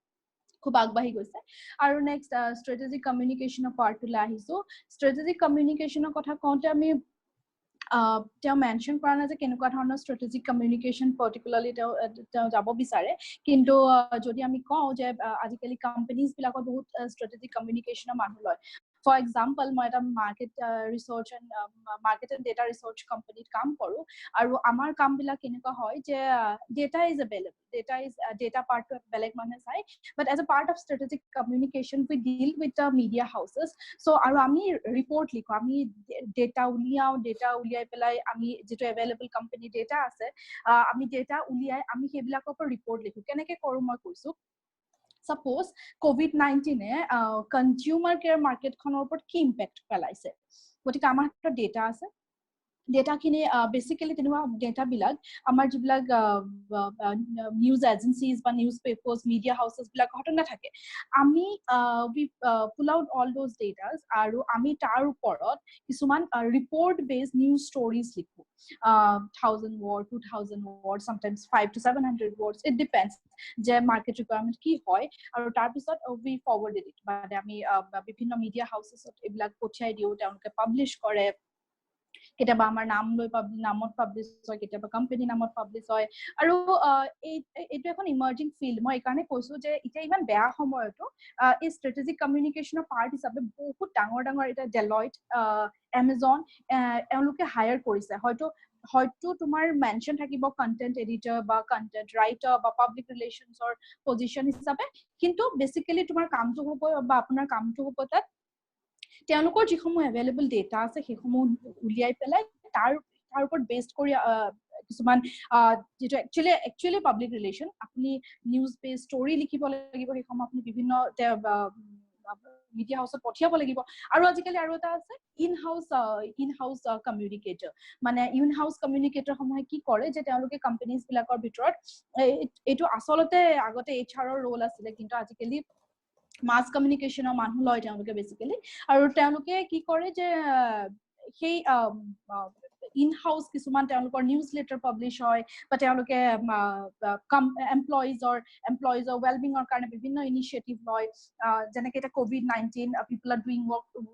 খুব আগবাঢ়ি গৈছে আৰু নেক্সট স্ট্ৰেটেজিক কমিউনিকেশনৰ পাৰ্টলৈ আহিছো স্ট্ৰেটেজিক কমিউনিকেশনৰ কথা কওঁতে আমি তেওঁ মেনশন কৰা নাই যে কেনেকুৱা ধৰণৰ স্ট্ৰেটেজিক কমিউনিকেশন পাৰ্টিকুলাৰলি তেওঁ যাব বিচাৰে কিন্তু যদি আমি কওঁ যে আজিকালি কোম্পানীজ বিলাকত বহুত স্ট্ৰেটেজিক কমিউনিকেশনৰ মানুহ লয় ফৰ এক্সাম্পল মই এটা মাৰ্কেট এণ্ড ডেটা ৰিচাৰ্চ কোম্পানীত কাম কৰোঁ আৰু আমাৰ কামবিলাক কেনেকুৱা হয় যে ডেটা ইজ এভেইলেবল ডেটা পাৰ্টটো বেলেগ মানুহে চাই but as a part of strategic communication we deal with the media houses so' আৰু আমি ৰিপৰ্ট লিখো আমি ডেটা উলিয়াই পেলাই আমি যিটো এভেইলেবল কোম্পানী ডেটা আছে আমি ডেটা উলিয়াই আমি সেইবিলাকৰ পৰা ৰিপৰ্ট লিখো কেনেকৈ কৰোঁ মই কৈছোঁ Suppose COVID-19 consumer care market khonor upor ki impact pelaise gotike amar to data ase data khini basically tenua data bilak amar jibilak news agencies ba newspapers media houses bilak hotona thake ami we pull out all those data aru ami tar uporot kisuman report based news stories likhu 1000 word 2000 word sometimes 5 to 700 words it depends je market requirement ki hoy aru tar pisot we forwarded it but ami bibhinno media houses ebilak pochai diu taunke publish kore কেতিয়াবা আমাৰ নাম লৈ নামত publish হয় কেতিয়াবা company নামত publish হয় আৰু এইটো এখন ইমাৰ্জিং ফিল্ড মই এইকাৰণে কৈছো যে এতিয়া ইমান বেয়া সময়তো এই ষ্ট্ৰেটেজিক কমিউনিকেশ্যনৰ পাৰ্ট হিচাপে বহুত ডাঙৰ এটা ডেলইট এমাজন এওঁলোকে হায়াৰ কৰিছে হয়তো তোমাৰ মেনশন থাকিব কন্টেন্ট এডিটৰ বা কন্টেন্ট ৰাইটাৰ বা পাব্লিক ৰিলেশ্যনছৰ পজিশন হিচাপে কিন্তু বেসিক্যালি তোমাৰ কামটো হ'ব বা আপোনাৰ কামটো হ'ব তাত তেওঁলোকৰ যিসমূহ এভেইলেবল ডেটা আছে সেইসমূহ উলিয়াই পেলাই তাৰ ওপৰত বেসড কৰি কিছুমান যেটো একচুয়ালি পাব্লিক ৰিলেশ্যন আপুনি নিউজ বেস ষ্টৰি লিখিব লাগিব সেইসমূহ আপুনি বিভিন্ন মিডিয়া হাউসত পঠিয়াব লাগিব আৰু আজিকালি আৰু এটা আছে ইন হাউস কমিউনিকেটৰ মানে ইন হাউস কমিউনিকেটৰ সমূহে কি কৰে যে তেওঁলোকে কোম্পানীজ বিলাকৰ ভিতৰত এইটো আসলতে আগতে এইচআৰৰ ৰোল আছিল কিন্তু আজিকালি mass communication or মানুহ লয় তেওঁলোকে বেসিক্যালি আৰু তেওঁলোকে কি কৰে যে সেই ইন হাউস কিছুমান তেওঁলোকৰ নিউজ লেটাৰ পাব্লিছ হয় বা তেওঁলোকে এমপ্লয়িজৰ ৱেলবিঙৰ কাৰণে বিভিন্ন ইনিচিয়েটিভ লয় যেনেকৈ এটা COVID-19 people are doing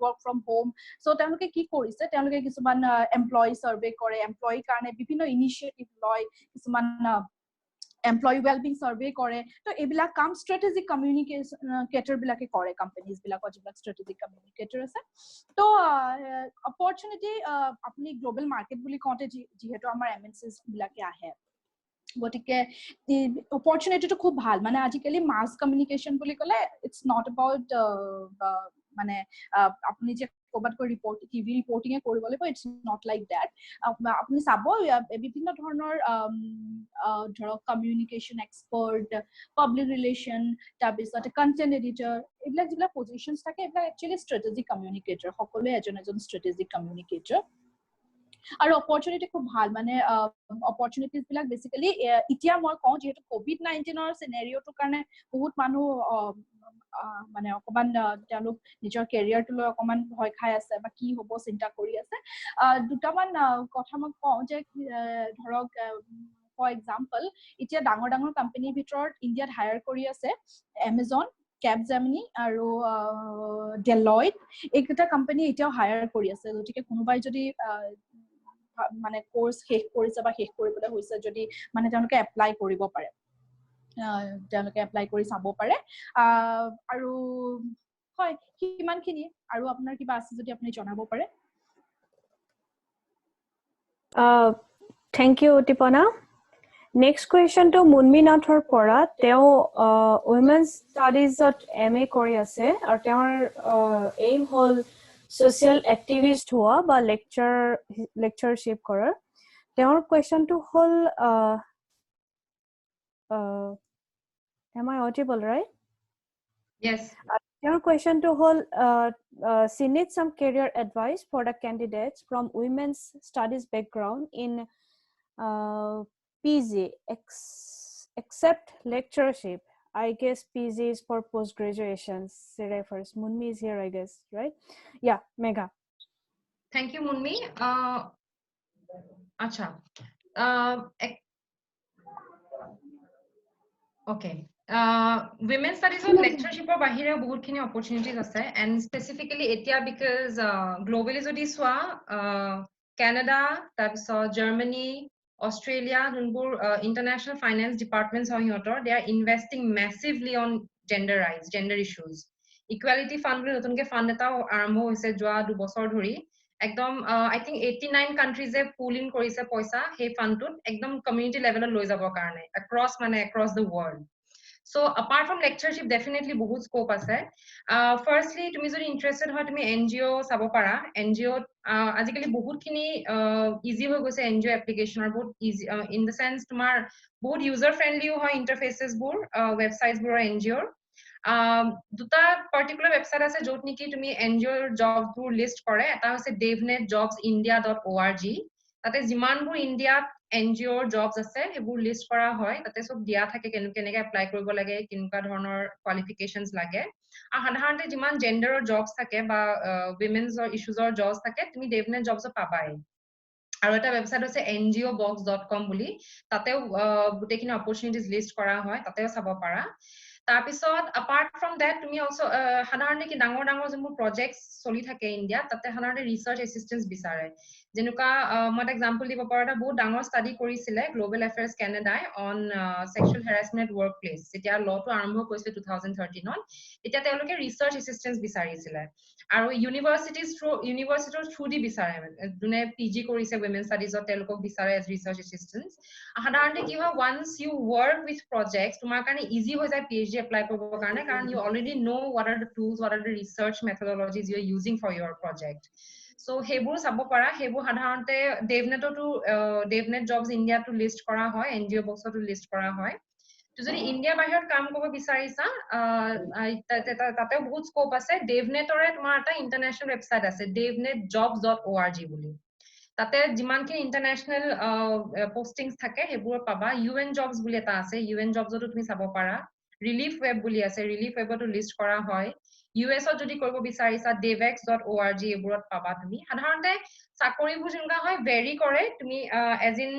work from home so তেওঁলোকে কি কৰিছে তেওঁলোকে কিছুমান এমপ্লয়ি সাৰ্ভে কৰে এমপ্লয়ি কাৰণে বিভিন্ন ইনিচিয়েটিভ লয় কিছুমান employee well-being survey kore to ebila kam strategic communicator bilake kore companies bilakor jibla strategic communicator ase to opportunity apni global market buli konte jihetu amar MNCs bilake ahe gotike opportunity to khub bhal mane ajikali mass communication buli kole it's not about মানে আপনি যে কোবাত কো report TV reporting এ কৰিব লাগিব it's not like that আপনি চাব বিভিন্ন ধৰণৰ ধৰক কমিউনিকেশ্যন এক্সপাৰ্ট পাব্লিক ৰিলেশ্যন তাৰপিছত কন্টেন্ট এডিটৰ এইবিলাক যিবিলাক পজিশনছ থাকে এইবিলাক একচুয়ালি ষ্ট্ৰেটেজিক কমিউনিকেটৰ সকলোৱে এজন ষ্ট্ৰেটেজিক কমিউনিকেটৰ আৰু অপৰচুনিটি খুব ভাল মানে অপৰচুনিটিজ বিলাক বেসিক্যালি ইতিয়া মই কওঁ যেহেতু COVID-19 ৰ সিনাৰিওটোৰ কাৰণে বহুত মানুহ মানে অকমান তেওঁলোক নিজৰ কেৰিয়াৰটো লৈ অকমান ভয় খাই আছে বা কি হ'ব চিন্তা কৰি আছে দুটামান কথা মই কওঁ যে ধৰক ফৰ এক্সাম্পল এতিয়া ডাঙৰ কোম্পানীৰ ভিতৰত ইণ্ডিয়াত হায়াৰ কৰি আছে এমাজন Capgemini আৰু Deloitte এইকেইটা কোম্পানী এতিয়াও হায়াৰ কৰি আছে গতিকে কোনোবাই যদি মানে কোৰ্স শেষ কৰিছে বা শেষ কৰিবলৈ হৈছে যদি মানে তেওঁলোকে এপ্লাই কৰিব পাৰে তেওঁলোকে এপ্লাই কৰি চাব পাৰে আৰু হয় কিমানখিনি আৰু আপোনাৰ কিবা আছে যদি আপুনি জনাব পাৰে থ্যাংক ইউ উদ্দীপনা নেক্সট কুৱেশ্যন টু মুনমি নাথৰ পৰা তেওঁ উইমেন ষ্টাডিজত MA কৰি আছে আৰু তেওঁৰ এইম হ'ল social activist हुआ বা lectureship কৰাৰ তেওঁৰ কোৱেশ্যনটো হ'ল am I audible right yes your question to whole she needs some career advice for the candidates from women's studies background in PG except lectureship I guess PG is for post graduation refers Munmi is here I guess right yeah Megha thank you Munmi acha okay women studies or lectureship or bahire bahut khini opportunities ase and specifically etia because globally jodi swa Canada tabso Germany Australia junbur international finance departments hoy hotor they are investing massively on gender issues equality fund বুলি নতুনকে fund এটা আৰম্ভ হৈছে যোৱা 2 বছৰ ধৰি একদম আই think 89 কান্ট্ৰিজে pool in কৰিছে পইচা সেই ফাণ্ডটোত একদম কমিউনিটি লেভেলত লৈ যাবৰ কাৰণে across the world. So apart from lectureship, definitely বহুত scope আছে. Firstly, তুমি যদি interested হয় তুমি NGO চাব পাৰা. NGO আজিকালি বহুতখিনি easy হৈ গৈছে NGO application আৰু বহুত easy in the sense তোমাৰ বহুত user friendly হয় interfaces বোৰ websites বোৰ NGO দুটা particular website আছে য'ত নেকি তুমি NGO jobs বোৰ list কৰে এটা হৈছে devnetzjobsindia.org তাতে যিমানবোৰ ইণ্ডিয়াত NGO jobs আছে সেইবোৰ লিষ্ট কৰা হয় তাতে সব দিয়া থাকে কেনেকৈ এপ্লাই কৰিব লাগে কেনেকুৱা ধৰণৰ কোৱালিফিকেশনছ লাগে আৰু সাধাৰণতে যিমান জেন্ডাৰৰ জবছ থাকে বা উইমেনছৰ ইস্যুজৰ জবছ থাকে তুমি devnet jobs পাবাই আৰু এটা ওয়েবসাইট আছে ngobox.com বুলি তাতেও গোটেইখিনি অপৰচুনিটিজ লিষ্ট কৰা হয় তাতেও চাব পাৰা তাৰপিছত apart from that তুমি also সাধাৰণতে কি ডাঙৰ যোনবোৰ প্ৰজেক্টছ চলি থাকে ইণ্ডিয়াত তাতে সাধাৰণতে ৰিসাৰ্চ এসিস্টেন্স বিচাৰে যেনেকুৱা মই এটা এক্সাম্পল দিব পাৰো এটা বহুত ডাঙৰ ষ্টাডি কৰিছিলে গ্লোবেল এফেয়াৰ্স কানাডাই অন সেক্সুৱেল হেৰাসমেন্ট ওয়াৰ্কপ্লেস যেতিয়া লটো আৰম্ভ কৰিছিল 2013 ত এতিয়া তেওঁলোকে ৰিসাৰ্চ এসিস্টেন্স বিচাৰিছিলে আৰু ইউনিভাৰ্সিটিৰ থ্ৰু দি বিচাৰে যোনে পিজি কৰিছে women studies ত তেওঁলোকক বিচাৰে as research assistants সাধাৰণতে কি হয় once you work with projects তোমাৰ কাৰণে ইজি হৈ যায় PhD এপ্লাই কৰিবৰ কাৰণে কাৰণ you already know what are the tools what are the research methodologies you are using for your project so হেবোৰ চাব পাৰা হেবোৰ সাধাৰণতে devnet jobs india to list কৰা হয় NGO box to list কৰা হয় তো যদি ইন্ডিয়া বাহিৰত কাম কৰিব বিচাৰিছা তাতেও বহুত স্কোপ আছে devnetৰে তোমাৰ এটা ইন্টাৰনেশ্যনেল ওয়েবসাইট আছে devnetjobs.org বুলি তাতে যিমানখিনি ইন্টাৰনেশ্যনেল পোস্টিংছ থাকে হেবোৰ পাবা UN jobs বুলি এটা আছে UN jobsতো তুমি চাব পাৰা ৰিলিফ ওয়েব বুলি আছে ৰিলিফ ওয়েবতো লিষ্ট কৰা হয় US ত যদি কৰিব বিচাৰিছা devex.org এবোৰত পাবা তুমি সাধাৰণতে চাকৰিবোৰ যেনেকুৱা হয় ভেৰি কৰে তুমি এজ ইন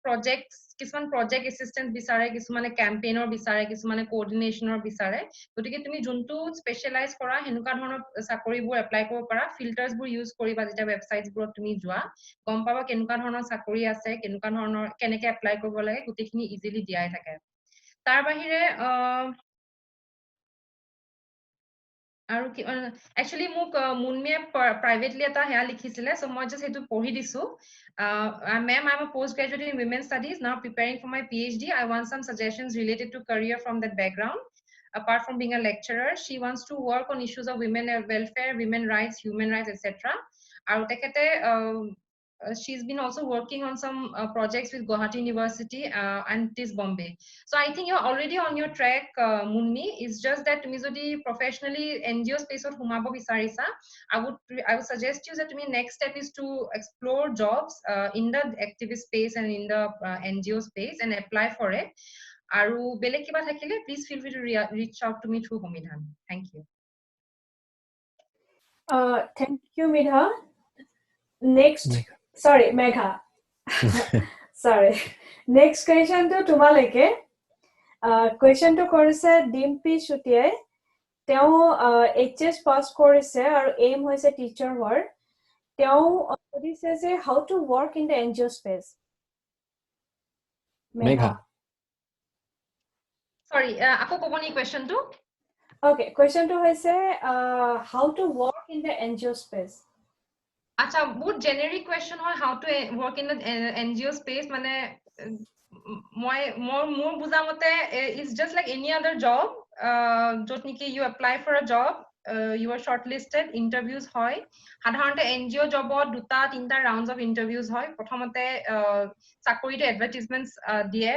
প্ৰজেক্টছ কিছুমান প্ৰজেক্ট এসিস্টেন্ট বিচাৰে কিছুমানে ক্যাম্পেইনৰ বিচাৰে কিছুমানে কোঅৰ্ডিনেশনৰ বিচাৰে গতিকে তুমি যোনটো স্পেশালাইজ কৰা হেনুকা ধৰণৰ চাকৰিবোৰ এপ্লাই কৰিব পাৰা ফিল্টাৰ্ছ বোৰ ইউজ কৰিবা যেতিয়া ওয়েবসাইটছ বোৰত তুমি যোৱা গম পাবা কেনেকুৱা ধৰণৰ চাকৰি আছে কেনেকুৱা ধৰণৰ কেনেকৈ এপ্লাই কৰিব লাগে গোটেইখিনি ইজিলি দিয়াই থাকে তাৰ বাহিৰে আৰু একচুয়ালি মোক মুনমিয়ে প্ৰাইভেটলি এটা হেয়া লিখিছিলে সো মই জাস্ট হেতু পঢ়ি দিছো ma'am I'm a postgraduate in women's studies now preparing for my PhD I want some suggestions related to career from that background apart from being a lecturer she wants to work on issues of women welfare women rights human rights etc আৰু তেখেতে she's been also working on some projects with Guwahati University and TIS Bombay. So I think you're already on your track, Munmi. It's just that tumi jodi professionally NGO space or humabo bisarisa, I would suggest you that tumi next step is to explore jobs in the activist space and in the NGO space and apply for it. Aru bele kiba thakile, please feel free to reach out to me through Homidhan. Thank you. Thank you, Midha. Next. Sorry, Megha. Sorry. Next question to Tumaleke. Question to Korise Dimpi Shutiye. Teo HS pass course or aim was a teacher word. Teo says how to work in the NGO space. Megha. Sorry, ako koboni question to? Okay, question to say how to work in the NGO space. Acha, বহুত generic question হয় how to work in the NGO space মানে মোৰ বুজা মতে it's just like any other job য'ত নেকি you apply for a job you are shortlisted interviews হয় সাধাৰণতে NGO জবত দুটা তিনটা rounds of interviews হয় প্ৰথমতে চাকৰিটো advertisements দিয়ে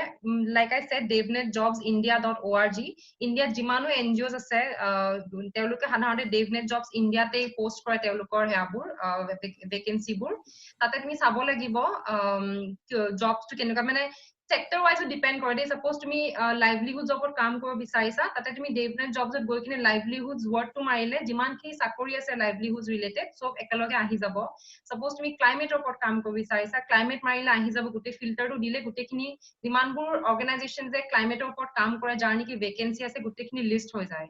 like I said devnetjobsindia.org ইণ্ডিয়াত যিমানো NGOs আছে তেওঁলোকে সাধাৰণতে devnet jobs india তে পোষ্ট কৰে তেওঁলোকৰ হেয়াবোৰ ভেকেন্সি বোৰ তাতে তুমি চাব লাগিব জবছ টু কেনেকুৱা মানে sector wise depend কৰে দে suppose তুমি livelihood জবত কাম কৰিব বিচাৰিছা তাতে তুমি devnet jobs গৈ কিনে livelihoods word টো মাৰিলে যিমান কি চাকৰি আছে livelihoods related সব একেলগে আহি যাব suppose তুমি climate ওপৰত কাম কৰিব বিচাৰিছা climate মাৰিলে আহি যাব গোটেই ফিল্টাৰটো দিলে গোটেইখিনি যিমানবোৰ অৰ্গানাইজেচন যে climate ওপৰত কাম কৰে যাৰ নেকি ভেকেন্সি আছে গোটেইখিনি লিষ্ট হৈ যায়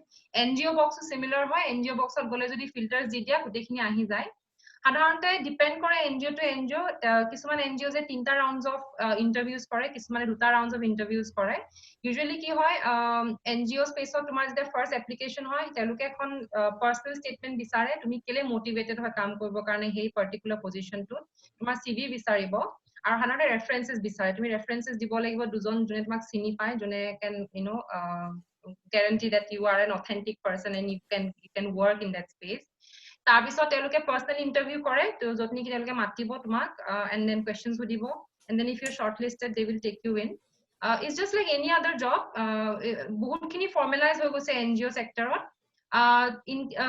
NGO box সিমিলাৰ হয় NGO boxত গলে যদি ফিল্টাৰছ দি দিয়া গোটেইখিনি আহি যায় সাধাৰণতে ডিপেন্ড কৰে এনজিও টু এনজিও কিছুমান এনজিও যে 3টা ৰাউণ্ডছ অফ ইন্টাৰভিউজ কৰে কিছুমানে 2টা ৰাউণ্ডছ অফ ইন্টাৰভিউজ কৰে ইউজুৱেলি কি হয় এনজিও স্পেচত তোমাৰ যেতিয়া ফাৰ্ষ্ট এপ্লিকেশন হয় তেওঁলোকে এখন পাৰ্সোনাল ষ্টেটমেন্ট বিচাৰে তুমি কেলে মোটিভেটেড হয় কাম কৰিবৰ কাৰণে সেই পাৰ্টিকুলাৰ পজিশনটো তোমাৰ সিভি বিচাৰিব আৰু সাধাৰণতে ৰেফাৰেন্সেস বিচাৰে তুমি ৰেফাৰেন্সেস দিব লাগিব দুজন যোনে তোমাক চিনি পায় যোনে can guarantee that you are an authentic person and you can work in that space তাৰপিছত তেওঁলোকে পাৰ্সোনাল ইন্টাৰভিউ কৰে তো যত নেকি তেওঁলোকে মাতিব তোমাক and then questions সুধিব and then if you're shortlisted they will take you in it's just like any other job বহুতখিনি formalize হৈ গৈছে NGO sectorত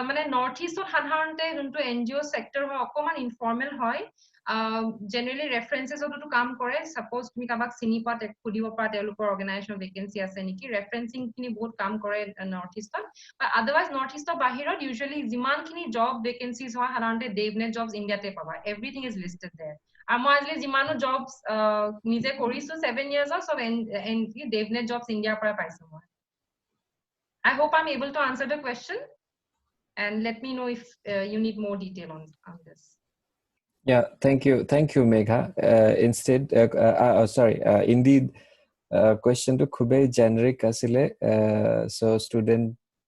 মানে নৰ্থ ইষ্টত সাধাৰণতে যোনটো NGO sector হয় অকমান ইনফৰ্মেল হয় generally references তো কাম কৰে suppose তুমি কাবাক চিনি পা খুদিব পা তেওঁলোকৰ অৰ্গানাইজেচন ভেকেন্সি আছে নেকি ৰেফাৰেন্সিং খিনি বহুত কাম কৰে নৰ্থ ইষ্টত but otherwise নৰ্থ ইষ্টৰ বাহিৰত usually যিমানখিনি জব ভেকেন্সিজ হয় সাধাৰণতে DevNet jobs ইণ্ডিয়াতে পাবা everything is listed there আৰু মই আজিলে যিমানো জবস নিজে কৰিছো 7 years of সব DevNet jobs ইণ্ডিয়াৰ পৰা পাইছো মই I hope I'm able to answer the question and let me know if you need more detail on this. Yeah, thank you Megha. Instead sorry, indeed question to khube generic asile so student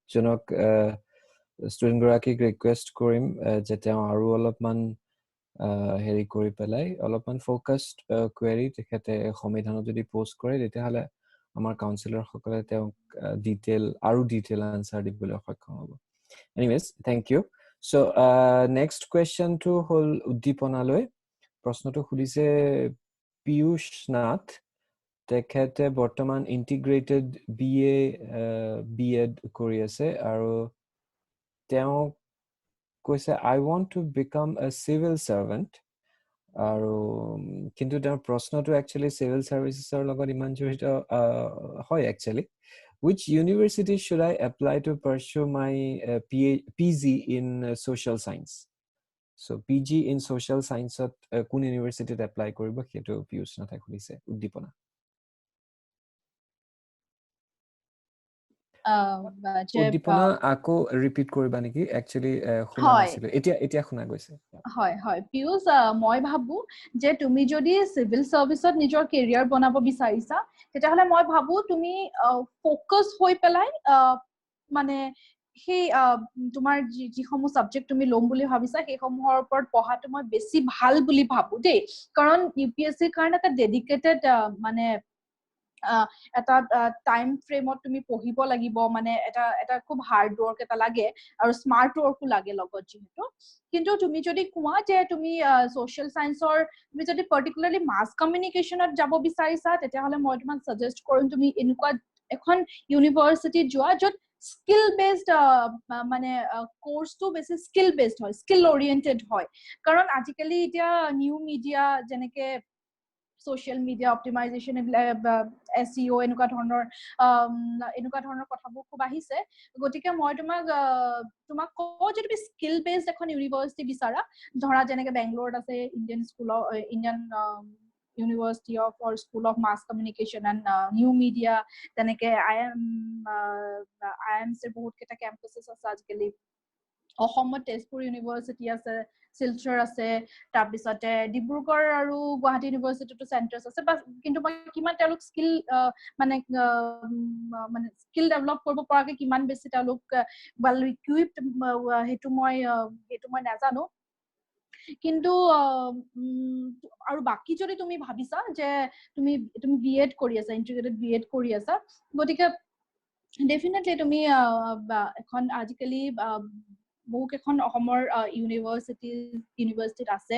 jonok student goraki request korim jete aru olopman heri kori pelai olopman focused query tekhete সমীধানত যদি post কৰে তেতিয়া হলে আমাৰ কাউন্সিলৰ সকলে তেওঁ detail answer দিবলৈ সক্ষম হ'ব anyways thank you so next question to hol উদ্দীপনালৈ প্ৰশ্নটো খুলিছে পিয়ুষ নাথ তেখেতে বৰ্তমান ইন্টিগ্ৰেটেড BA কৰি আছে আৰু তেওঁ কৈছে I want to become a civil servant আৰু কিন্তু তেওঁৰ প্ৰশ্নটো actually civil servicesৰ লগত ইমান জড়িত হয় actually which university should I apply to pursue my PG in social science so PG in social science at কোন ইউনিভাৰ্সিটিত এপ্লাই কৰিব সেইটো পিয়ুষ নাথে খুলিছে উদ্দীপনা উদ্দীপনা আকৌ ৰিপিট কৰিবা নেকি একচুয়ালি শুনা নাছিলো এতিয়া শুনা গৈছে হয় হয় পিয়ুষ মই ভাবু যে তুমি যদি সিভিল সার্ভিসত নিজৰ কেৰিয়াৰ বনাব বিচাৰিছা তেতিয়াহলে মই ভাবু তুমি ফোকাস হৈ পেলাই মানে সেই তোমাৰ যিসমূহ সাবজেক্ট তুমি লম বুলি ভাবিছা সেই সমূহৰ ওপৰত পঢ়াটো মই বেছি ভাল বুলি ভাবু দেই কাৰণ ইউপিএসসি কাৰণে এটা ডেডিকেটেড মানে এটা টাইম ফ্ৰেমত তুমি পঢ়িব লাগিব মানে এটা খুব হাৰ্ড ওয়াৰ্ক এটা লাগে আৰু স্মাৰ্ট ওয়াৰ্কও লাগে লগত যেহেতু কিন্তু তুমি যদি কোৱা যে তুমি সোশ্যাল সায়েন্সৰ তুমি যদি পাৰ্টিকুলাৰলি মাস কমিউনিকেশনত যাব বিচাৰিছা তেতিয়াহলে মই তোমাক সাজেস্ট কৰিম তুমি এনেকুৱা এখন ইউনিভাৰ্সিটি যোৱা যত স্কিল বেসড মানে কোৰ্সটো বেছি স্কিল বেসড হয় স্কিল ওৰিয়েন্টেড হয় কাৰণ আজিকালি এতিয়া নিউ মিডিয়া যেনেকে social media optimization SEO এনেকুৱা ধৰণৰ কথাবোৰ খুব আহিছে গতিকে মই তোমাক কওঁ যে তুমি স্কিল বেসড এখন ইউনিভাৰ্সিটি বিচাৰা ধৰা যেনেকে বেংগলোৰত আছে Indian University of or School of Mass Communication and New Media তেনেকে IIMs বহুত কেটা ক্যাম্পাসেস আছে আজিকালি অসমত তেজপুৰ ইউনিভাৰ্সিটি আছে শিলচৰ আছে তাৰপিছতে ডিব্ৰুগড় আৰু গুৱাহাটী ইউনিভাৰ্সিটিটো সেন্টাৰছ আছে কিন্তু কিমান তেওঁলোক স্কিল মানে স্কিল ডেভেলপ কৰিব পৰাকে কিমান বেছি তেওঁলোক well equipped হেতু মই নাজানো কিন্তু আৰু বাকি যদি তুমি ভাবিছা যে তুমি বিএড কৰি আছা ইন্টিগ্ৰেটেড বিএড কৰি আছা গতিকে ডেফিনেটলি তুমি এখন আজিকালি বহুত এখন অসমৰ ইউনিভাৰ্সিটিত আছে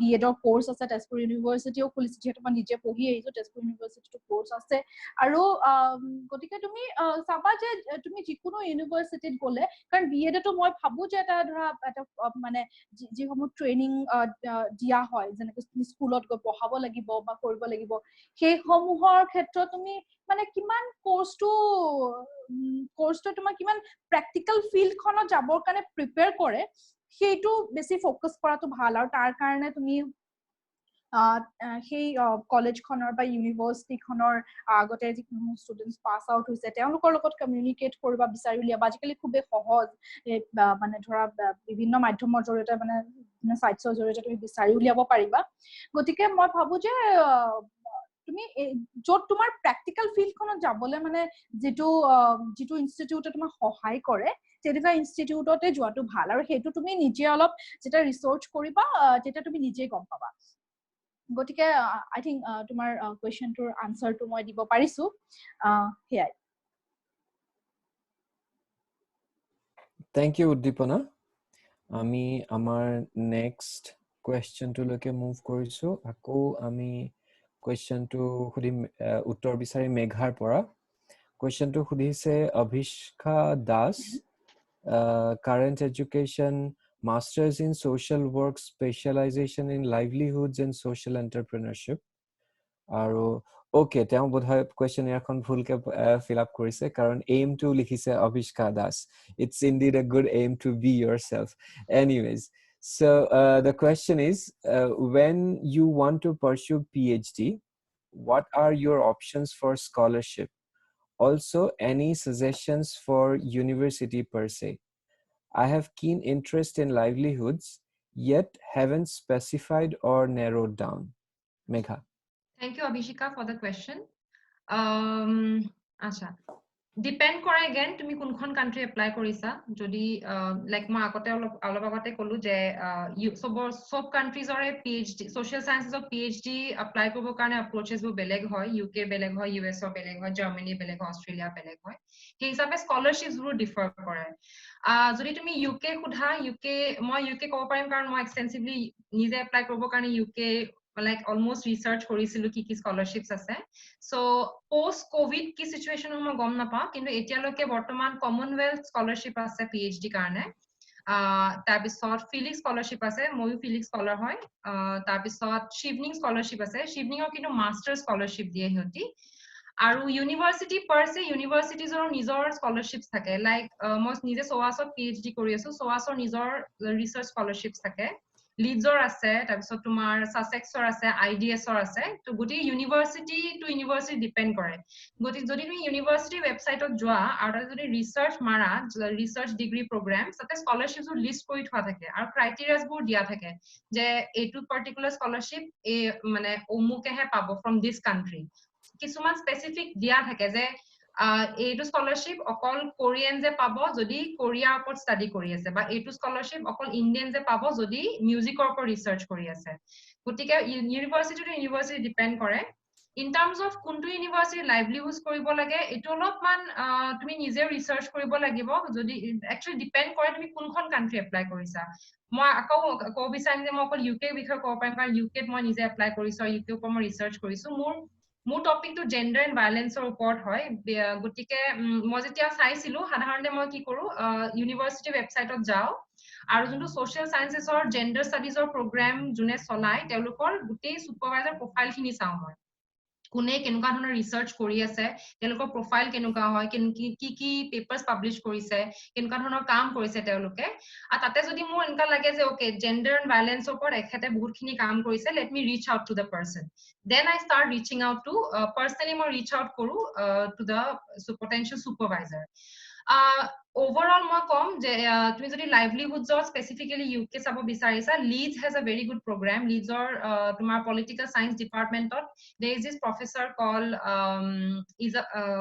বিএডৰ কোৰ্স আছে তেজপুৰ ইউনিভাৰ্সিটিও খুলিছে যেহেতু মই নিজে পঢ়ি আহিছো তেজপুৰ ইউনিভাৰ্সিটিটো কোৰ্স আছে আৰু গতিকে তুমি চাবা যে তুমি যিকোনো ইউনিভাৰ্সিটিত গলে কাৰণ বিএডটো মই ভাবো যে এটা ধৰা এটা মানে যিসমূহ ট্ৰেইনিং দিয়া হয় যেনেকৈ তুমি স্কুলত গৈ পঢ়াব লাগিব বা কৰিব লাগিব সেই সমূহৰ ক্ষেত্ৰত তুমি মানে কিমান কোৰ্সটো তোমাৰ কিমান প্ৰ্যাকটিক্যাল ফিল্ডখনত যাবৰ কাৰণে প্ৰিপেয়াৰ কৰে সেইটো বেছি ফোকাস কৰাটো ভাল আৰু তাৰ কাৰণে তুমি সেই কলেজখনৰ বা ইউনিভাৰ্সিটিখনৰ আগতে যিসমূহ ষ্টুডেন্টস পাস আউট হৈছে তেওঁলোকৰ লগত কমিউনিকেট কৰিব বিচাৰি উলিয়াবা আজিকালি খুবেই সহজ মানে ধৰা বিভিন্ন মাধ্যমৰ জৰিয়তে মানে সাইটছৰ জৰিয়তে তুমি বিচাৰি উলিয়াব পাৰিবা গতিকে মই ভাবো যে তুমি যত তোমাৰ প্ৰ্যাকটিক্যাল ফিল্ডখনত যাবলৈ মানে যেটো ইনষ্টিটিউটে তোমাক সহায় কৰে তেনেকুৱা ইনষ্টিটিউটতে যোৱাটো ভাল আৰু সেইটো তুমি নিজে অলপ যেটা ৰিসাৰ্চ কৰিবা যেটা তুমি নিজে গম পাবা গতিকে আই থিংক তোমাৰ কোৱেশ্চনটোৰ আনসাৰটো মই দিব পাৰিছো হেয়াই Thank you, Uddipana. আমি আমাৰ next question to লৈকে move কৰিছো আকৌ আমি question to খুদিম উত্তৰ বিচাৰি মেঘাৰ পৰা question to খুদিছে Avishka Das current education masters in social work specialization in livelihoods and social entrepreneurship আৰু okay তেওঁ বোধহয় questionnaire খন ভুলকে fill up কৰিছে কাৰণ aim to লিখিছে Avishka Das it's indeed a good aim to be yourself anyways so the question is when you want to pursue PhD what are your options for scholarship also any suggestions for university per se I have keen interest in livelihoods yet haven't specified or narrowed down Megha Thank you, Abhishika, for the question. Acha. Depend kore again, tumi kunkhon country apply korisa. Jodi like ma akote alop agote kolu je sob countries ore PhD social sciences of PhD apply korbo karone approaches bu beleg hoy UK beleg hoy US or beleg hoy Germany beleg hoy Australia beleg hoy he hisabe scholarships bu differ kore jodi tumi UK khudha UK moi UK kobo parim karon moi extensively nije apply korbo karone UK like almost research korisilu ki scholarships ase so post covid ki situation mo gom na pa kintu etia loke bortoman commonwealth scholarship ase PhD karone tar bisot Felix scholarship ase moi Felix scholar hoy tar bisot Shivning scholarship ase Shivning or kintu master scholarship diye hoti aru university per se universities or nizor scholarships thake like moi nije SOAS PhD kori asu SOAS or nizor research scholarships thake Leadsor আছে তাৰপিছত তোমাৰ Sussexৰ আছে IDSৰ আছে তো গুটি university two university depend কৰে গুটি যদি তুমি ইউনিভাৰ্সিটি ওয়েবসাইটত যোৱা আৰু যদি ৰিসাৰ্চ মাৰা ৰিসাৰ্চ ডিগ্ৰী প্ৰগ্ৰাম তাতে স্কলাৰশিপৰ লিষ্ট কৰি থোৱা থাকে আৰু ক্ৰাইটেৰিয়াস বোৰ দিয়া থাকে যে এইটো পাৰ্টিকুলাৰ স্কলাৰশিপ এ মানে অমুকেহে পাব ফ্ৰম দিস কান্ট্ৰি কিছুমান স্পেসিফিক দিয়া থাকে যে এইটো স্কলাৰশিপ অকল কোৰিয়ান যে পাব যদি কোৰিয়াৰ ওপৰত ষ্টাডি কৰি আছে বা এইটো স্কলাৰশিপ অকল ইন্ডিয়ান যে পাব যদি মিউজিকৰ ওপৰত ৰিসাৰ্চ কৰি আছে গতিকে ইউনিভাৰ্সিটি টু ইউনিভাৰ্সিটি ডিপেন্ড কৰে ইন টাৰ্মস অফ কোনটো ইউনিভাৰ্সিটি লাইভলিহুডছ কৰিব লাগে এটো অলপমান তুমি নিজে ৰিসাৰ্চ কৰিব লাগিব যদি একচুয়ালি ডিপেন্ড কৰে তুমি কোনখন কান্ট্ৰি এপ্লাই কৰিছা মই আকৌ কব বিচাৰিম যে মই অকল ইউকে বিষয়ে ক'ব পাৰিম কাৰণ ইউকেত মই নিজে এপ্লাই কৰিছো আৰু ইউকে ওপৰত মই ৰিসাৰ্চ কৰিছো মোৰ টপিক টু জেন্ডাৰ এণ্ড ভায়োলেন্সৰ ওপৰত হয় গতিকে মই যেতিয়া চাইছিলো সাধাৰণতে মই কি কৰো ইউনিভাৰ্সিটি ওয়েবসাইটত যাও আৰু যোনটো সোশ্যাল সায়েন্সেছৰ জেন্ডাৰ ষ্টাডিজৰ প্ৰগ্ৰাম যোনে চলাই তেওঁলোকৰ গোটেই সুপাৰভাইজাৰ প্ৰফাইল খিনি চাও মই কোনে কেনেকুৱা ধৰণৰ ৰিসাৰ্চ কৰি আছে তেওঁলোকৰ প্ৰফাইল কেনেকুৱা হয় কি পেপাৰছ পাবলিশ কৰিছে কেনেকুৱা ধৰণৰ কাম কৰিছে তেওঁলোকে আৰু তাতে যদি মোৰ এনেকা লাগে যে ওকে জেন্ডাৰ এণ্ড ভায়োলেন্সৰ ওপৰত এখেতে বহুতখিনি কাম কৰিছে let me reach out to the person then I start reaching out to personally more reach out koru to the potential supervisor overall মই কম যে তুমি যদি livelihoods or specifically UK চাব বিচাৰিছা Leeds has a very good program Leeds or তোমাৰ political science department there is this professor called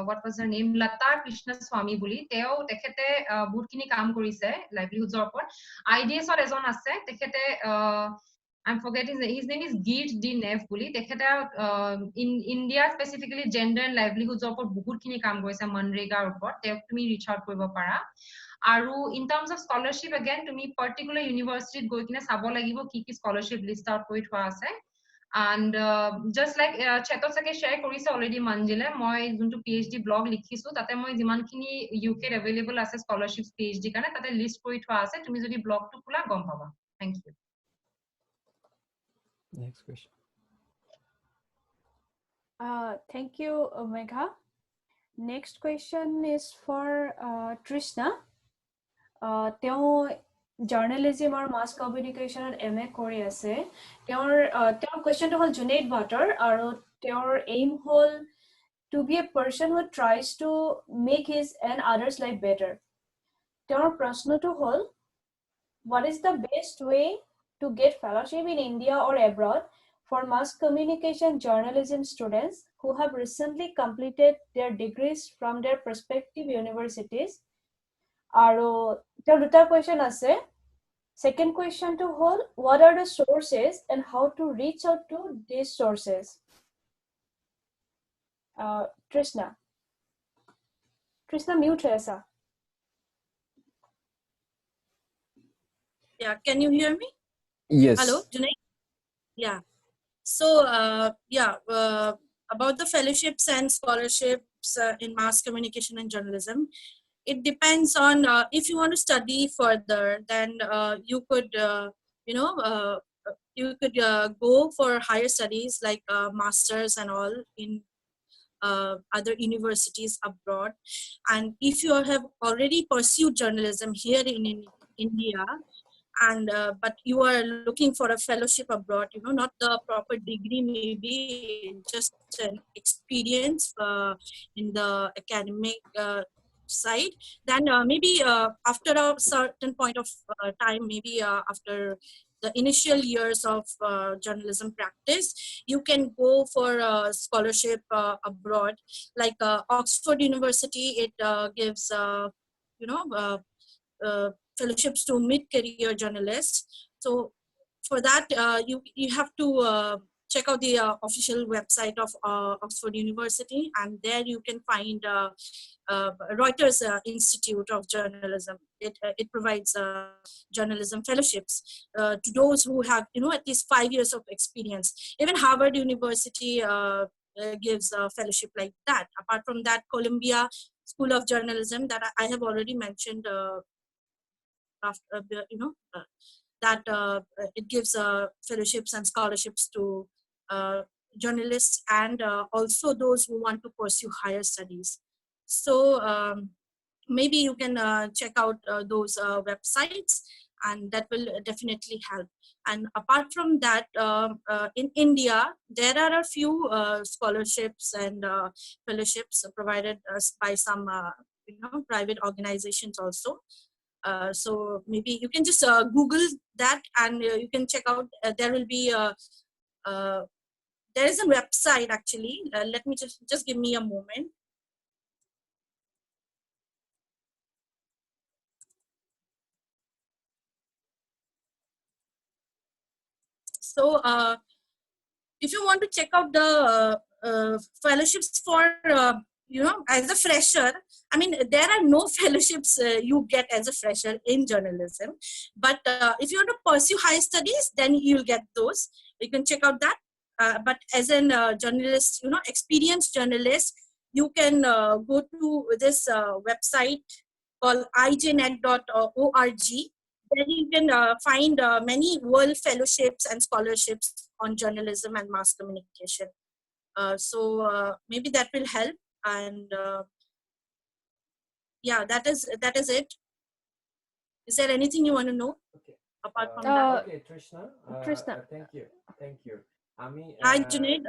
what was her name Lata Krishna Swamy বুলি তেও তেখেতে বহুতখিনি কাম কৰিছে livelihoods ৰ ওপৰত IDS ৰ এজন আছে তেখেতে I'm forgetting his name is Geert D. Neff বুলি তেখেতে in India specifically gender and livelihoods ৰ ওপৰত বহুতখিনি কাম কৰিছে মনৰেগাৰ ওপৰত তেওঁক তুমি ৰিচ আউট কৰিব পাৰা আৰু in terms of scholarship again তুমি particular university গৈ কিনে চাব লাগিব কি scholarship list out কৰি থোৱা আছে and just like Chetot sake share korise already Manjile moi juntu PhD blog likhisu tate moi jimankhini UK available ase scholarships PhD kane tate list kori thwa ase tumi jodi blog tu khula gom paba thank you Next question. Thank you, Megha. Next question is for Trishna. Teo journalism or mass communication at MA কৰি আছে তেওঁৰ question to hol Junaid Butler আৰু তেওঁৰ aim hol to be a person who tries to make his and others life better. তেওঁৰ প্ৰশ্নটো হল what is the best way to get fellowship in India or abroad for mass communication journalism students who have recently completed their degrees from their respective universities. Aro, there duta question ase. Second question to hold, what are the sources and how to reach out to these sources? Trishna. Trishna, mute hai. Yeah, can you hear me? Yes. Hello, Junaid? Yeah. So, about the fellowships and scholarships in mass communication and journalism, it depends on if you want to study further, then you could, go for higher studies like masters and all in other universities abroad. And if you have already pursued journalism here in India, and but you are looking for a fellowship abroad, not the proper degree, maybe just an experience in the academic side, then maybe after a certain point of time, maybe after the initial years of journalism practice, you can go for a scholarship abroad, like Oxford University. It gives fellowships to mid-career journalists. So for that, you have to check out the official website of Oxford University, and there you can find Reuters Institute of Journalism. It provides journalism fellowships to those who have at least 5 years of experience. Even Harvard University gives a fellowship like that. Apart from that, Columbia School of Journalism that I have already mentioned. After that it gives fellowships and scholarships to journalists and also those who want to pursue higher studies. So maybe you can check out those websites, and that will definitely help. And apart from that, in India, there are a few scholarships and fellowships provided by some private organizations also. So maybe you can just Google that, and you can check out. There will be there is a website actually. Let me just give me a moment. So if you want to check out the fellowships for as a fresher, I mean, there are no fellowships you get as a fresher in journalism. But if you want to pursue high studies, then you'll get those. You can check out that. But as a journalist, experienced journalist, you can go to this website called ijnet.org. There you can find many world fellowships and scholarships on journalism and mass communication. So maybe that will help. And yeah, that is it. Is there anything you want to know apart from that? Okay, Trishna. Thank you. Hi, Junaid.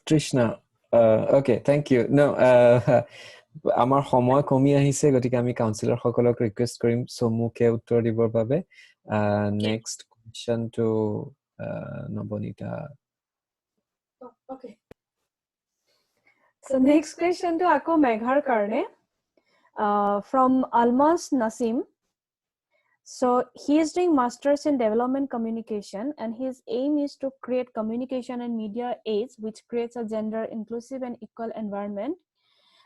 Trishna. Okay, thank you. No, আমাৰ সময় কমি আহিছে, গতিকে আমি কাউন্সিলৰ সকলক request কৰিম চমুকে উত্তৰ দিবৰ বাবে। Next question to Nabanita. Okay. So next question to Ako Meghar Karne from Almas Nasim. So he is doing masters in development communication, and his aim is to create communication and media aids which creates a gender inclusive and equal environment.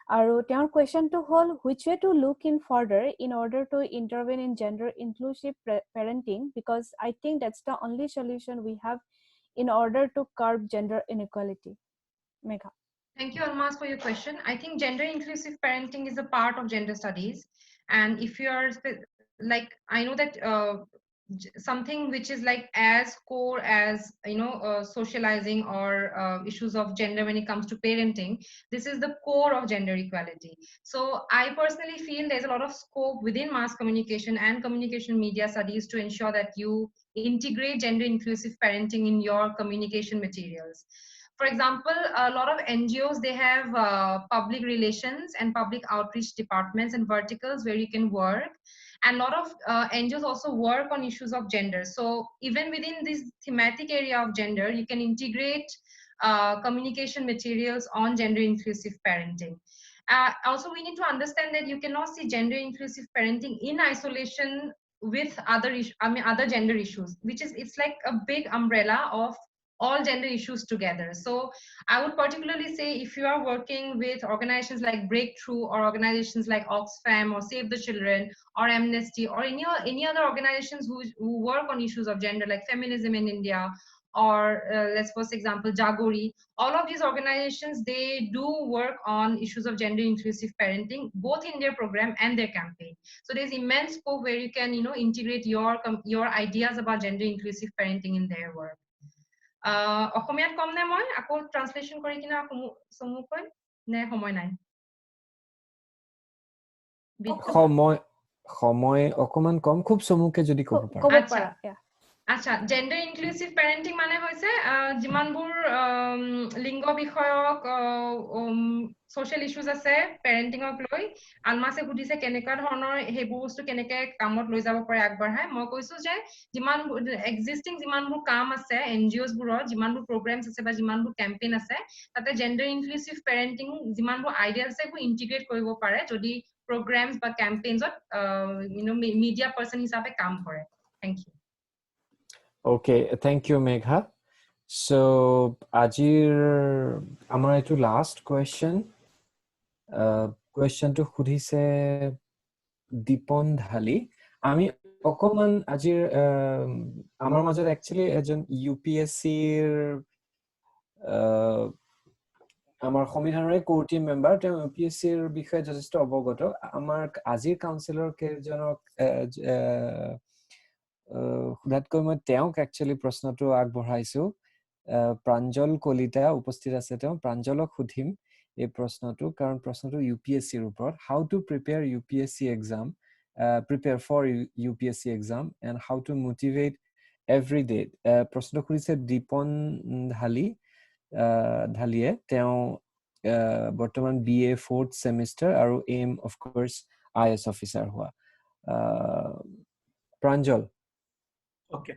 Our question to hold, which way to look in further in order to intervene in gender inclusive parenting, because I think that's the only solution we have in order to curb gender inequality. Megha. Thank you, Almas, for your question. I think gender inclusive parenting is a part of gender studies. And if you are like, I know that something which is like as core as, socializing or issues of gender when it comes to parenting, this is the core of gender equality. So I personally feel there's a lot of scope within mass communication and communication media studies to ensure that you integrate gender inclusive parenting in your communication materials. For example, a lot of NGOs, they have public relations and public outreach departments and verticals where you can work. And a lot of NGOs also work on issues of gender. So even within this thematic area of gender, you can integrate communication materials on gender inclusive parenting. Also, we need to understand that you cannot see gender inclusive parenting in isolation with other gender issues, which is, it's like a big umbrella of all gender issues together. So I would particularly say, if you are working with organizations like Breakthrough or organizations like Oxfam or Save the Children or Amnesty or any other organizations who work on issues of gender, like Feminism in India, or let's for example Jagori, all of these organizations, they do work on issues of gender inclusive parenting, both in their program and their campaign. So there's immense scope where you can integrate your ideas about gender inclusive parenting in their work. অসমীয়াত কম নে মই আকৌ translation কৰি কিনা সমুকৈ নে সময় নাই সময় অকমান কম খুব সমুকে যদি ক'ব পাৰা আচ্ছা জেন্ডাৰ ইনক্লুসিভ পেৰেন্টিং মানে হৈছে যিমানবোৰ লিংগ বিষয়ক social issues আছে পেৰেন্টিংক লৈ আলমাসে সুধিছে কেনেকা ধৰণৰ হেবু বস্তু কেনেকে কামত লৈ যাব পাৰে আগবঢ়াই মই কৈছো যে যিমান এক্সিস্টিং যিমানবোৰ কাম আছে এনজিওস বোৰৰ যিমানবোৰ প্ৰগ্ৰামছ আছে বা যিমানবোৰ কেম্পেইন আছে তাতে জেন্ডাৰ ইনক্লুসিভ পেৰেন্টিং যিমানবোৰ আইডিয়াছ আছে সেইবোৰ ইন্টিগ্ৰেট কৰিব পাৰে যদি প্ৰগ্ৰামছ বা কেম্পেইনছত মিডিয়া পাৰ্সন হিচাপে কাম কৰে thank you Okay, thank you, Megha. So, Ajir, amar etu last question. Question to khudise Dipon Dhali. Ami okoman Ajir amar major actually ejon UPSC amar Khomihanore core team member te UPSC er bikhoye jostesto obogoto amar Ajir counselor ke jonok খুদাতকৈ মই তেওঁক actually প্ৰশ্নটো আগবঢ়াইছো প্ৰাঞ্জল কলিতা উপস্থিত আছে তেওঁ প্ৰাঞ্জলক সুধিম এই প্ৰশ্নটো কাৰণ প্ৰশ্নটো UPSC ৰ ওপৰত how to prepare UPSC exam prepare for UPSC exam and how to motivate every day প্ৰশ্নটো খুদিছে দীপন ঢালিয়ে তেওঁ বৰ্তমান BA 4th semester আৰু aim of course IS officer হোৱা প্ৰাঞ্জল Okay.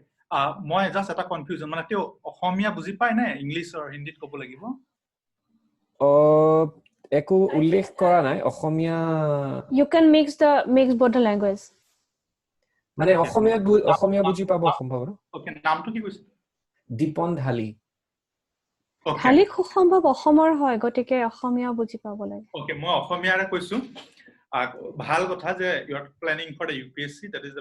মই জাস্ট এটা কনফিউজন মানে তেও অসমীয়া বুজি পায় না ইংলিশ আৰু হিন্দীত ক'ব লাগিব একো উল্লেখ কৰা নাই অসমীয়া you can mix both the language মানে অসমীয়া বুজি পাব সম্ভৱ ওকে নামটো কি কৈছে দীপন ঢালি ঢালি খুব সম্ভৱ অসমৰ হয় গতিকে অসমীয়া বুজি পাব লাগে ওকে মই অসমীয়াৰে কৈছো ভাল কথা যে you are planning for the UPSC that is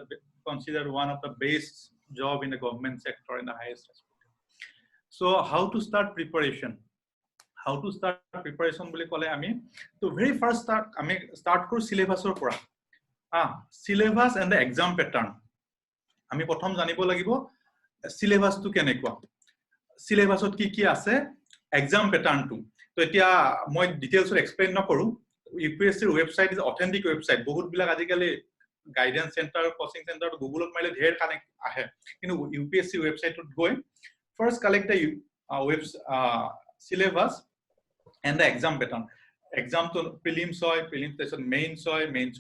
considered one of the best job in the government sector in the highest respect. So how to start preparation bole kole ami to very first start kor syllabus or pora syllabus and the exam pattern ami prothom janibo lagibo syllabus tu kenekwa syllabus ot ki ase exam pattern tu to etia moi details explain na koru UPSC website is authentic website bahut bilak ajikali guidance center coaching center google ot maile dher connect ahe kinu UPSC website ot goi first collect the syllabus and the exam pattern exam to prelims tesot mains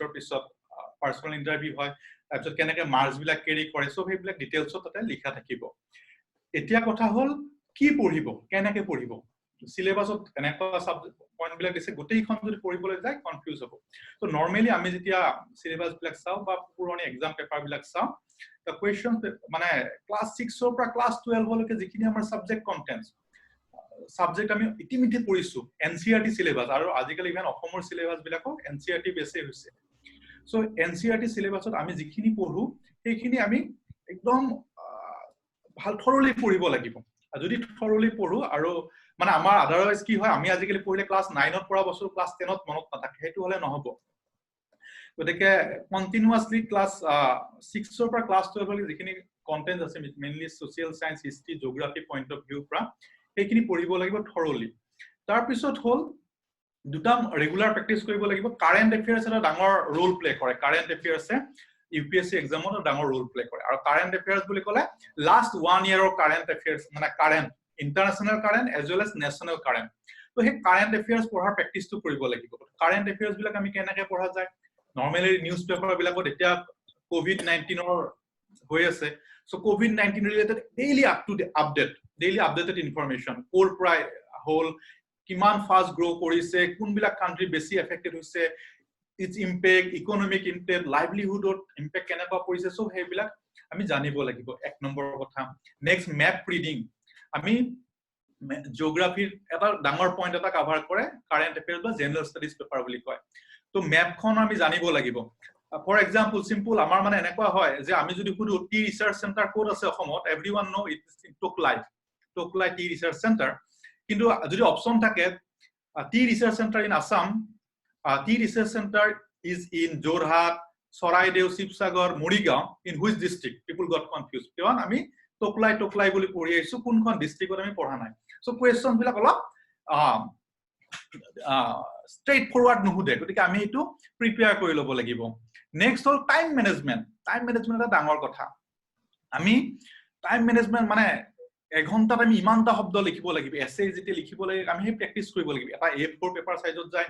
or pisot personal interview hoy tarpot keneke marks bilak carry kore so he bilak details ot tata likha thakibo etia kotha hol ki poribo keneke poribo syllabus ot keneka subject point bilak dise gotei khon jodi poribole jay confuse hobo so normally ami jetia syllabus bilak sao ba puroni exam paper bilak sao the questions mane class 6 or class 12 holoke jekini amar subject contents subject ami itimite porisu NCERT syllabus aru ajikali even ohomor syllabus bilako NCERT base hoise so NCERT syllabus ot ami jekini porhu hekhini ami ekdom bhal thoroughly poribo lagibo যদি thoroughly পঢ়ো আৰু মানে আমাৰ otherwise কি হয় আমি আজিকালি পঢ়িলে ক্লাস 9 ত পঢ়া বস্তু ক্লাস 10 ত মনত নাথাকে হেতু হলে নহব গতিকে কন্টিনিউয়াসলি ক্লাস 6 ৰ পৰা ক্লাস 12 লৈ যিখিনি কন্টেন্ট আছে mainly social science history geography point of view পৰা সেইখিনি পঢ়িব লাগিব thoroughly তাৰ পিছত হল দুটা ৰেগুলাৰ প্ৰেক্টিস কৰিব লাগিব কাৰেন্ট এফেয়াৰ্স এটা ডাঙৰ ৰোল প্লে কৰে কাৰেন্ট এফেয়াৰ্সে UPSC exam on ডাঙৰ ৰোল প্লে কৰে আৰু কাৰেন্ট এফেয়াৰ্স বুলি কলে last 1 year of current affairs মানে current international current as well as national current তো সেই কাৰেণ্ট এফেয়াৰ্ছ পঢ়াৰ প্ৰেক্টিছটো কৰিব লাগিব কাৰেণ্ট এফেয়াৰ্ছ বিলাক আমি কেনেকৈ পঢ়া যায় নৰ্মেলি নিউজ পেপাৰ বিলাকত এতিয়া COVID-19 হৈ আছে so COVID-19 related daily updated information ক'ৰ পৰা হ'ল কিমান ফাষ্ট গ্ৰো কৰিছে কোনবিলাক কাণ্ট্ৰি বেছি এফেক্টেড হৈছে ইটস ইম্পেক্ট ইকোনমিক ইম্পেক্ট লাইভলিহুডত ইম্পেক্ট কেনেকুৱা পৰিছে সব সেইবিলাক আমি জানিব লাগিব এক নম্বৰৰ কথা নেক্সট মেপ ৰিডিং আমি জিওগ্ৰাফিৰ এটা ডাঙৰ পইণ্ট এটা কভাৰ কৰে কাৰেণ্ট এফেয়াৰ্ছ বা জেনাৰেল ষ্টাডিজ পেপাৰ বুলি কয় তো মেপখন আমি জানিব লাগিব ফৰ এক্সাম্পল সিম্পল আমাৰ মানে এনেকুৱা হয় যে আমি যদি সুধো টি ৰিচাৰ্চ চেণ্টাৰ ক'ত আছে অসমত everyone know it's in Tocklai tea research centre কিন্তু যদি অপচন থাকে tea research centre in Assam tea research centre is in Jorhat Charaideo Sivasagar Morigaon in which district people got confuse কিয়ন আমি টকলাই বুলি পঢ়ি আহিছো কোনখন ডিষ্ট্ৰিক্টত আমি পঢ়া নাই সো কোৱেশ্চন বিলাক অলপ স্ট্ৰেইট ফৰৱাৰ্ড নুহুদে গতিকে আমি এইটো প্ৰিপেয়াৰ কৰি ল'ব লাগিব নেক্সট হ'ল টাইম মেনেজমেণ্ট এটা ডাঙৰ কথা আমি টাইম মেনেজমেণ্ট মানে এঘণ্টাত আমি ইমানটা শব্দ লিখিব লাগিব এছে যেতিয়া লিখিব লাগে আমি সেই প্ৰেক্টিছ কৰিব লাগিব এটা A4 পেপাৰ সাইজত যায়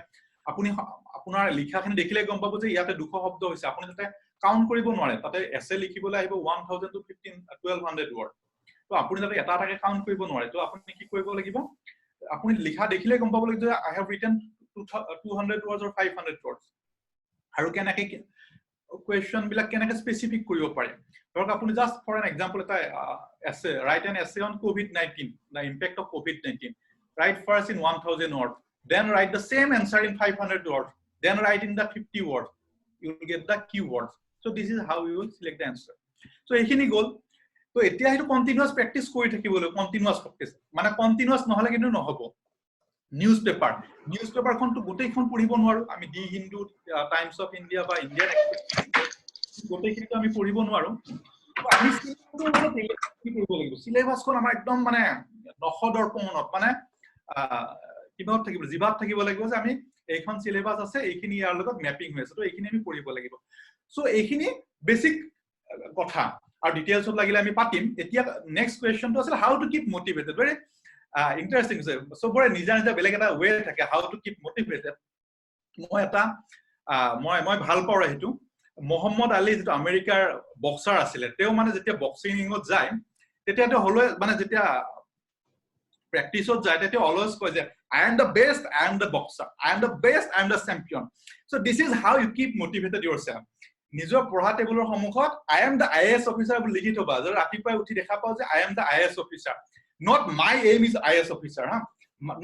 আপুনি আপোনাৰ লিখাখিনি দেখিলে গম পাব যে ইয়াতে 200 শব্দ হৈছে আপুনি যাতে কাউন্ট কৰিব নোৱাৰে তাতে এছে লিখিবলৈ আহিব 1000 to 1200 ওয়াৰ্ড তো আপুনি যাতে এটা এটাকে কাউন্ট কৰিব নোৱাৰে তো আপুনি কি কৰিব লাগিব আপুনি লিখা দেখিলে গম পাব লাগিব যে আই have written 200 words or 500 words আৰু কেনেকৈ কোৱেশ্চন বিলাক কেনেকৈ স্পেসিফিক কৰিব পাৰে ধৰক আপুনি জাস্ট ফৰ এন এক্সাম্পল এটা essay write an essay on COVID-19 the impact of COVID-19 write first in 1000 words then write the same answer in 500 words then write in the 50 words you will get the keywords so this is how you will select the answer so ekhini gol to etia hetu continuous practice kori thakibole continuous practice mane continuous নহলে কিন্তু নহব newspaper খন তো গোটেই খন পঢ়িব নোৱাৰো আমি দি হিন্দু টাইমছ অফ ইন্ডিয়া বা ইন্ডিয়ান গোটেই খিনি আমি পঢ়িব নোৱাৰো আমি সিলেবাস খন আমাৰ একদম মানে 900 দৰ্পণত মানে কিবাত থাকিব জিবাত থাকিব লাগিব যে আমি এইখন সিলেবাস আছে এইখিনি ইয়াৰ লগত ম্যাপিং হৈ আছে তো এইখিনি আমি পঢ়িব লাগিব সো এইখিনি বেসিক কথা আৰু ডিটেইলছত লাগিলে আমি পাতিম এতিয়া নেক্সট কোৱেশ্চনটো আছিল how to keep motivated very interesting so বৰে নিজা বেলেগ এটা ওয়ে থাকে হাউ টু কিপ মোটিভেটেড মই ভাল পাওঁ হেতু মোহাম্মদ আলী যেটো আমেৰিকাৰ বক্সাৰ আছিল তেও মানে যেতিয়া বক্সিংত যায় তেতিয়া তো হলো মানে যেতিয়া প্ৰেক্টিছত যায় তেতিয়া অলৱেজ কয় যে I am the best, I am the boxer, I am the best, I am the champion. So this is how you keep motivated yourself. নিজৰ পঢ়া টেবুলৰ সন্মুখত I am the IAS officer বুলি লিখি থবা যে ৰাতিপুৱা উঠি দেখা পাও যে I am the IAS officer. Not my aim is IAS officer, huh?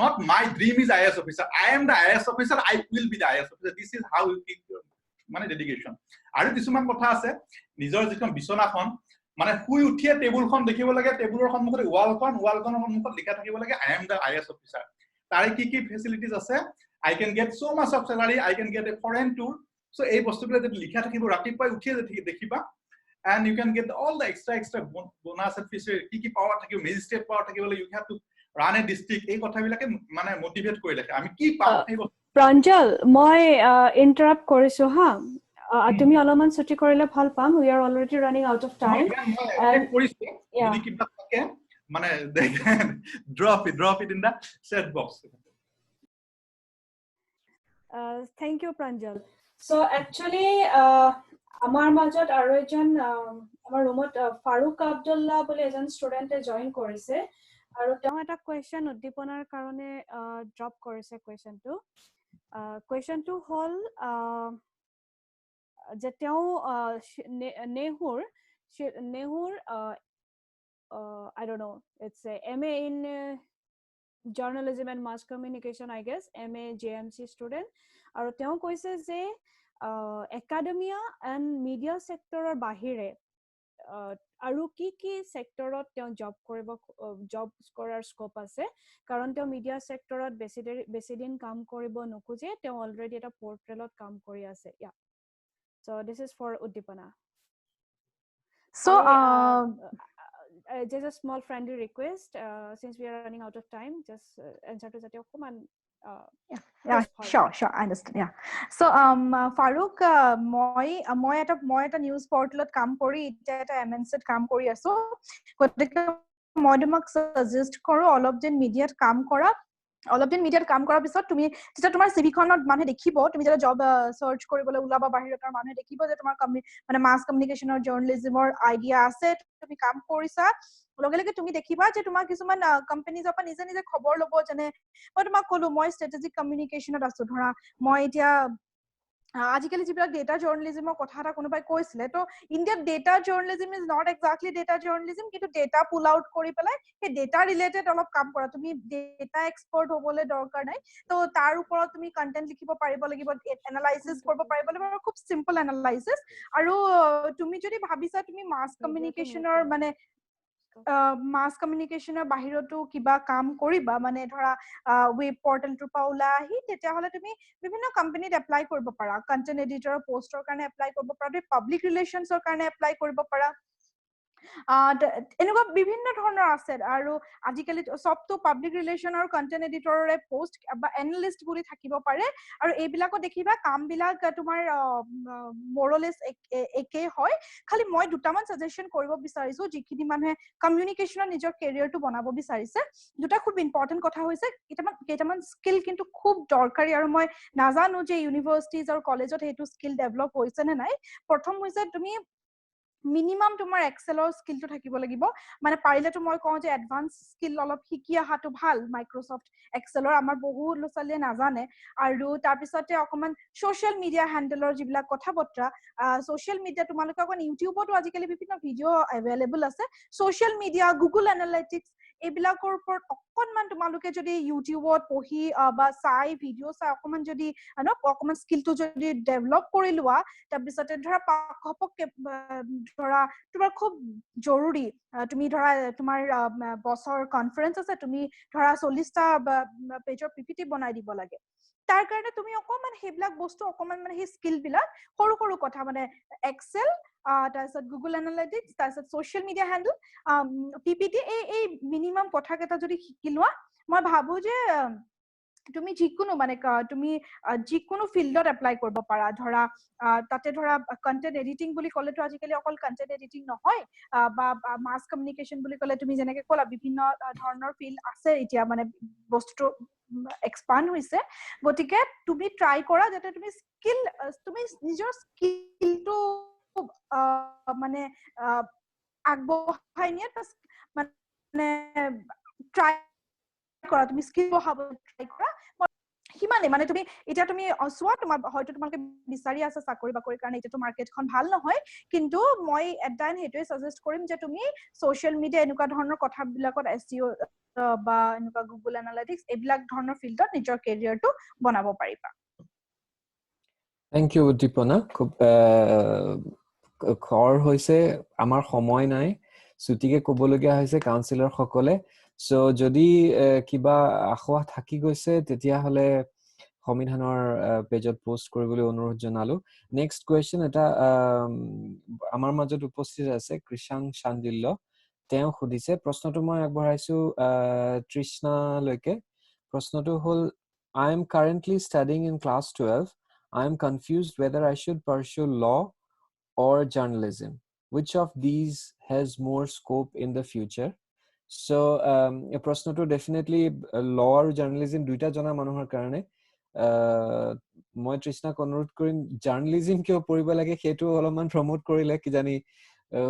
Not my dream is IAS officer. I am the IAS officer, I will be the IAS officer. This is how you keep your মানে dedication. আৰু কিছুমান কথা আছে নিজৰ যিখন বিছনাখন মানে শুই উঠিয়ে টেবুলখন দেখিব লাগে টেবুলৰ সন্মুখত ৱালখনৰ সন্মুখত লিখা থাকিব লাগে I am the IAS officer. তাৰে কি ফেসিলিটিজ আছে I can get so much of salary, I can get a foreign tour. So এই বস্তুবিলাক যদি লিখা থাকিব ৰাতিপুৱা উঠিয়ে দেখিবা and you can get all the extra bonus and feature কি পাৱাৰ থাকিব মেজিস্ট্ৰেট পাৱাৰ থাকিব you have to run a district এই কথাবিলাকে মানে মোটিভেট কৰি ৰাখে আমি কি পাওঁ এই প্ৰাঞ্জল মই ইন্টাৰাপ্ট কৰিছো হা তুমি অলপমান ছুটি কৰিলে ভাল পাম we are already running out of time and যদি কিবা থাকে মানে they can drop it in the chat box thank you Pranjal so actually আমাৰ মাজত আৰু এজন আমাৰ ৰুমত ফাৰুক আব্দুল্লাহ বুলি এজন ষ্টুডেন্টে জয়েন কৰিছে আৰু তেওঁ এটা কোৱেশ্চন উদ্দীপনাৰ কাৰণে ড্ৰপ কৰিছে কোৱেশ্চনটো হল যে তেওঁ নেহুৰ I don't know it's a MA in journalism and mass communication I guess MA JMC student আৰু তেওঁ কৈছে যে academia and media sector বাহিৰে আৰু কি সেক্টৰত তেওঁ জব কৰাৰ স্কোপ আছে কাৰণ তেওঁ মিডিয়া সেক্টৰত বেছি দিন কাম কৰিব নখুজে তেওঁ অলৰেডি এটা পোৰ্টেলত কাম কৰি আছে so this is for Uddipana so just a small friendly request since we are running out of time just answer to that Okuman sure I understand so Farooq মই এটা নিউজ পোৰ্টেলত কাম কৰি এটা MNC কাম কৰি আছো গতিকে মই তোমাক সাজেষ্ট কৰো অলপ দিন মিডিয়াত কাম কৰা অলপ দিন মিডিয়াত কাম কৰাৰ পিছত তুমি যেতিয়া তোমাৰ CV খনত মানুহে দেখিব তুমি যেতিয়া জব সাৰ্চ কৰিবলৈ ওলাবা বাহিৰত আৰু মানুহে দেখিব যে তোমাৰ মানে মাস কমিউনিকেশনৰ জাৰ্নালিজমৰ আইডিয়া আছে তুমি কাম কৰিছা লগে লগে তুমি দেখিবা যে তোমাৰ কিছুমান কোম্পানীজৰ পৰা নিজে নিজে খবৰ ল'ব যেনে মই তোমাক ক'লো মই ষ্ট্ৰেটেজিক কমিউনিকেশনত আছো ধৰা মই এতিয়া আজিকালি যিবিলাক ডেটা জাৰ্নালিজমৰ কথা এটা কোনোবাই কৈছিলে তো ইণ্ডিয়াত data journalism is not exactly data journalism কিন্তু ডেটা পুল আউট কৰি পেলাই সেই ডেটা ৰিলেটেড অলপ কাম কৰা তুমি ডেটা এক্সপাৰ্ট হ'বলৈ দৰকাৰ নাই তো তাৰ ওপৰত তুমি কন্টেন্ট লিখিব পাৰিব লাগিব এনালাইসিস কৰিব পাৰিব লাগিব খুব সিম্পল এনালাইসিস আৰু তুমি যদি ভাবিছা তুমি মাস কমিউনিকেশনৰ মানে মাস কমিউনিকেশনৰ বাহিৰতো কিবা কাম কৰিবা মানে ধৰা ৱেব পৰ্টেলটোৰ পৰা ওলাই আহি তেতিয়াহ'লে তুমি বিভিন্ন কোম্পানীত এপ্লাই কৰিব পাৰা কন্টেন্ট এডিটৰৰ পোষ্টৰ কাৰণে এপ্লাই কৰিব পাৰা তুমি পাব্লিক ৰিলেশনছৰ কাৰণে এপ্লাই কৰিব পাৰা এনেকুৱা বিভিন্ন ধৰণৰ আছে আৰু আজিকালি সবটো পাব্লিক ৰিলেশন আৰু কন্টেন্ট এডিটৰৰে পোষ্ট বা এনালিষ্ট বুলি থাকিব পাৰে আৰু এইবিলাকো দেখিবা কামবিলাক তোমাৰ মোৰলেস একে হয় খালি মই দুটামান সাজেশন কৰিব বিচাৰিছো যিখিনি মানুহে কমিউনিকেশনৰ নিজৰ কেৰিয়াৰটো বনাব বিচাৰিছে দুটা খুব ইম্পৰ্টেন্ট কথা হৈছে কেইটামান স্কিল কিন্তু খুব দৰকাৰী আৰু মই নাজানো যে ইউনিভাৰ্সিটিজ আৰু কলেজত সেইটো স্কিল ডেভেলপ হৈছে নে নাই প্ৰথম হৈছে তুমি মিনিমাম তোমাৰ এক্সেলৰ স্কিলটো থাকিব লাগিব মানে পাৰিলেতো মই কওঁ যে এডভান্স স্কিল অলপ শিকি আহাটো ভাল মাইক্ৰসফট এক্সেলৰ আমাৰ বহুত ল'ছালিয়ে নাজানে আৰু তাৰ পিছতে অকমান সোশ্যাল মিডিয়া হ্যান্ডেলৰ যিবিলাক কথা বতৰা সোশ্যাল মিডিয়া তোমালোকে অকন ইউটিউবতো আজিকালি বিভিন্ন ভিডিঅ' এভেইলেবল আছে সোশ্যাল মিডিয়া গুগল এনালিটিক্স এইবিলাকৰ ওপৰত অকনমান তোমালোকে যদি ইউটিউবত পঢ়ি বা চাই ভিডিঅ' চাই অকমান যদি অকমান স্কিলটো যদি ডেভেলপ কৰি লোৱা তাৰ পিছতে ধৰা ঘপককে ধৰা তোমাৰ খুব জৰুৰী তুমি ধৰা তোমাৰ বছৰ কনফাৰেন্স আছে তুমি ধৰা 40টা পেজৰ পিপিটি বনাই দিব লাগে তাৰ কাৰণে তুমি অকমান হেবিলাক বস্তু অকমান মানে সেই স্কিল বিলাক সৰু সৰু কথা মানে এক্সেল তাৰপিছত গুগল এনালিটিক্স তাৰপিছত সোশ্যাল মিডিয়া হ্যান্ডেল পিপিটি এই মিনিমাম কথা কেইটা যদি শিকি লোৱা মই ভাবো যে তুমি যিকোনো মানে তুমি যিকোনো ফিল্ডত এপ্লাই কৰিব পাৰা ধৰা তাতে ধৰা কন্টেন্ট এডিটিং বুলি ক'লেতো আজিকালি অকল কন্টেন্ট এডিটিং নহয় বা মাস কমিউনিকেশন বুলি ক'লে তুমি যেনেকে ক'লা বিভিন্ন ধৰণৰ ফিল্ড আছে এতিয়া মানে বস্তুটো এক্সপান্ড হৈছে গতিকে তুমি ট্ৰাই কৰা যাতে তুমি নিজৰ স্কিলটো মানে আগবঢ়াই নিয়ে মানে ট্ৰাই কৰা তুমি স্কিল বঢ়াব ট্ৰাই কৰা সিমানে মানে তুমি এতিয়া তুমি চোৱা তোমাৰ হয়তো তোমালোকে বিচাৰি আছা চাকৰি বাকৰিৰ কাৰণে এতিয়াতো মাৰ্কেটখন ভাল নহয় কিন্তু মই এটাই হেতুৱে সাজেষ্ট কৰিম যে তুমি সোশ্যাল মিডিয়া এনেকুৱা ধৰণৰ কথাবিলাকত এসইও বা এনেকুৱা গুগল এনালিটিক্স এইবিলাক ধৰণৰ ফিল্ডত নিজৰ কেৰিয়াৰটো বনাব পাৰিবা থ্যাংক ইউ উদ্দীপনা খুব খৰ হৈছে আমাৰ সময় নাই ছুটিকে ক'বলগীয়া হৈছে কাউন্সিলৰ সকলে সো যদি কিবা আখোৱা থাকি গৈছে তেতিয়াহলে সংবিধানৰ পেজত পোষ্ট কৰিবলৈ অনুৰোধ জনালো নেক্সট কোৱেশ্চন এটা আমাৰ মাজত উপস্থিত আছে কৃষাং চান্দিল্য তেওঁ খুদিছে প্ৰশ্নটো মই আগবঢ়াইছো তৃষ্ণা লৈকে প্ৰশ্নটো হ'ল I am currently studying in class 12 I am confused whether I should pursue law or journalism. Which of these has more scope in the future? So, প্ৰশ্নটো definitely law আৰু journalism দুইটা জনা মানুহৰ কাৰণে মই তৃষ্ণাক অনুৰোধ কৰিম জাৰ্নালিজম কিয় পঢ়িব লাগে সেইটো অলপমান প্ৰমোট কৰিলে কি জানি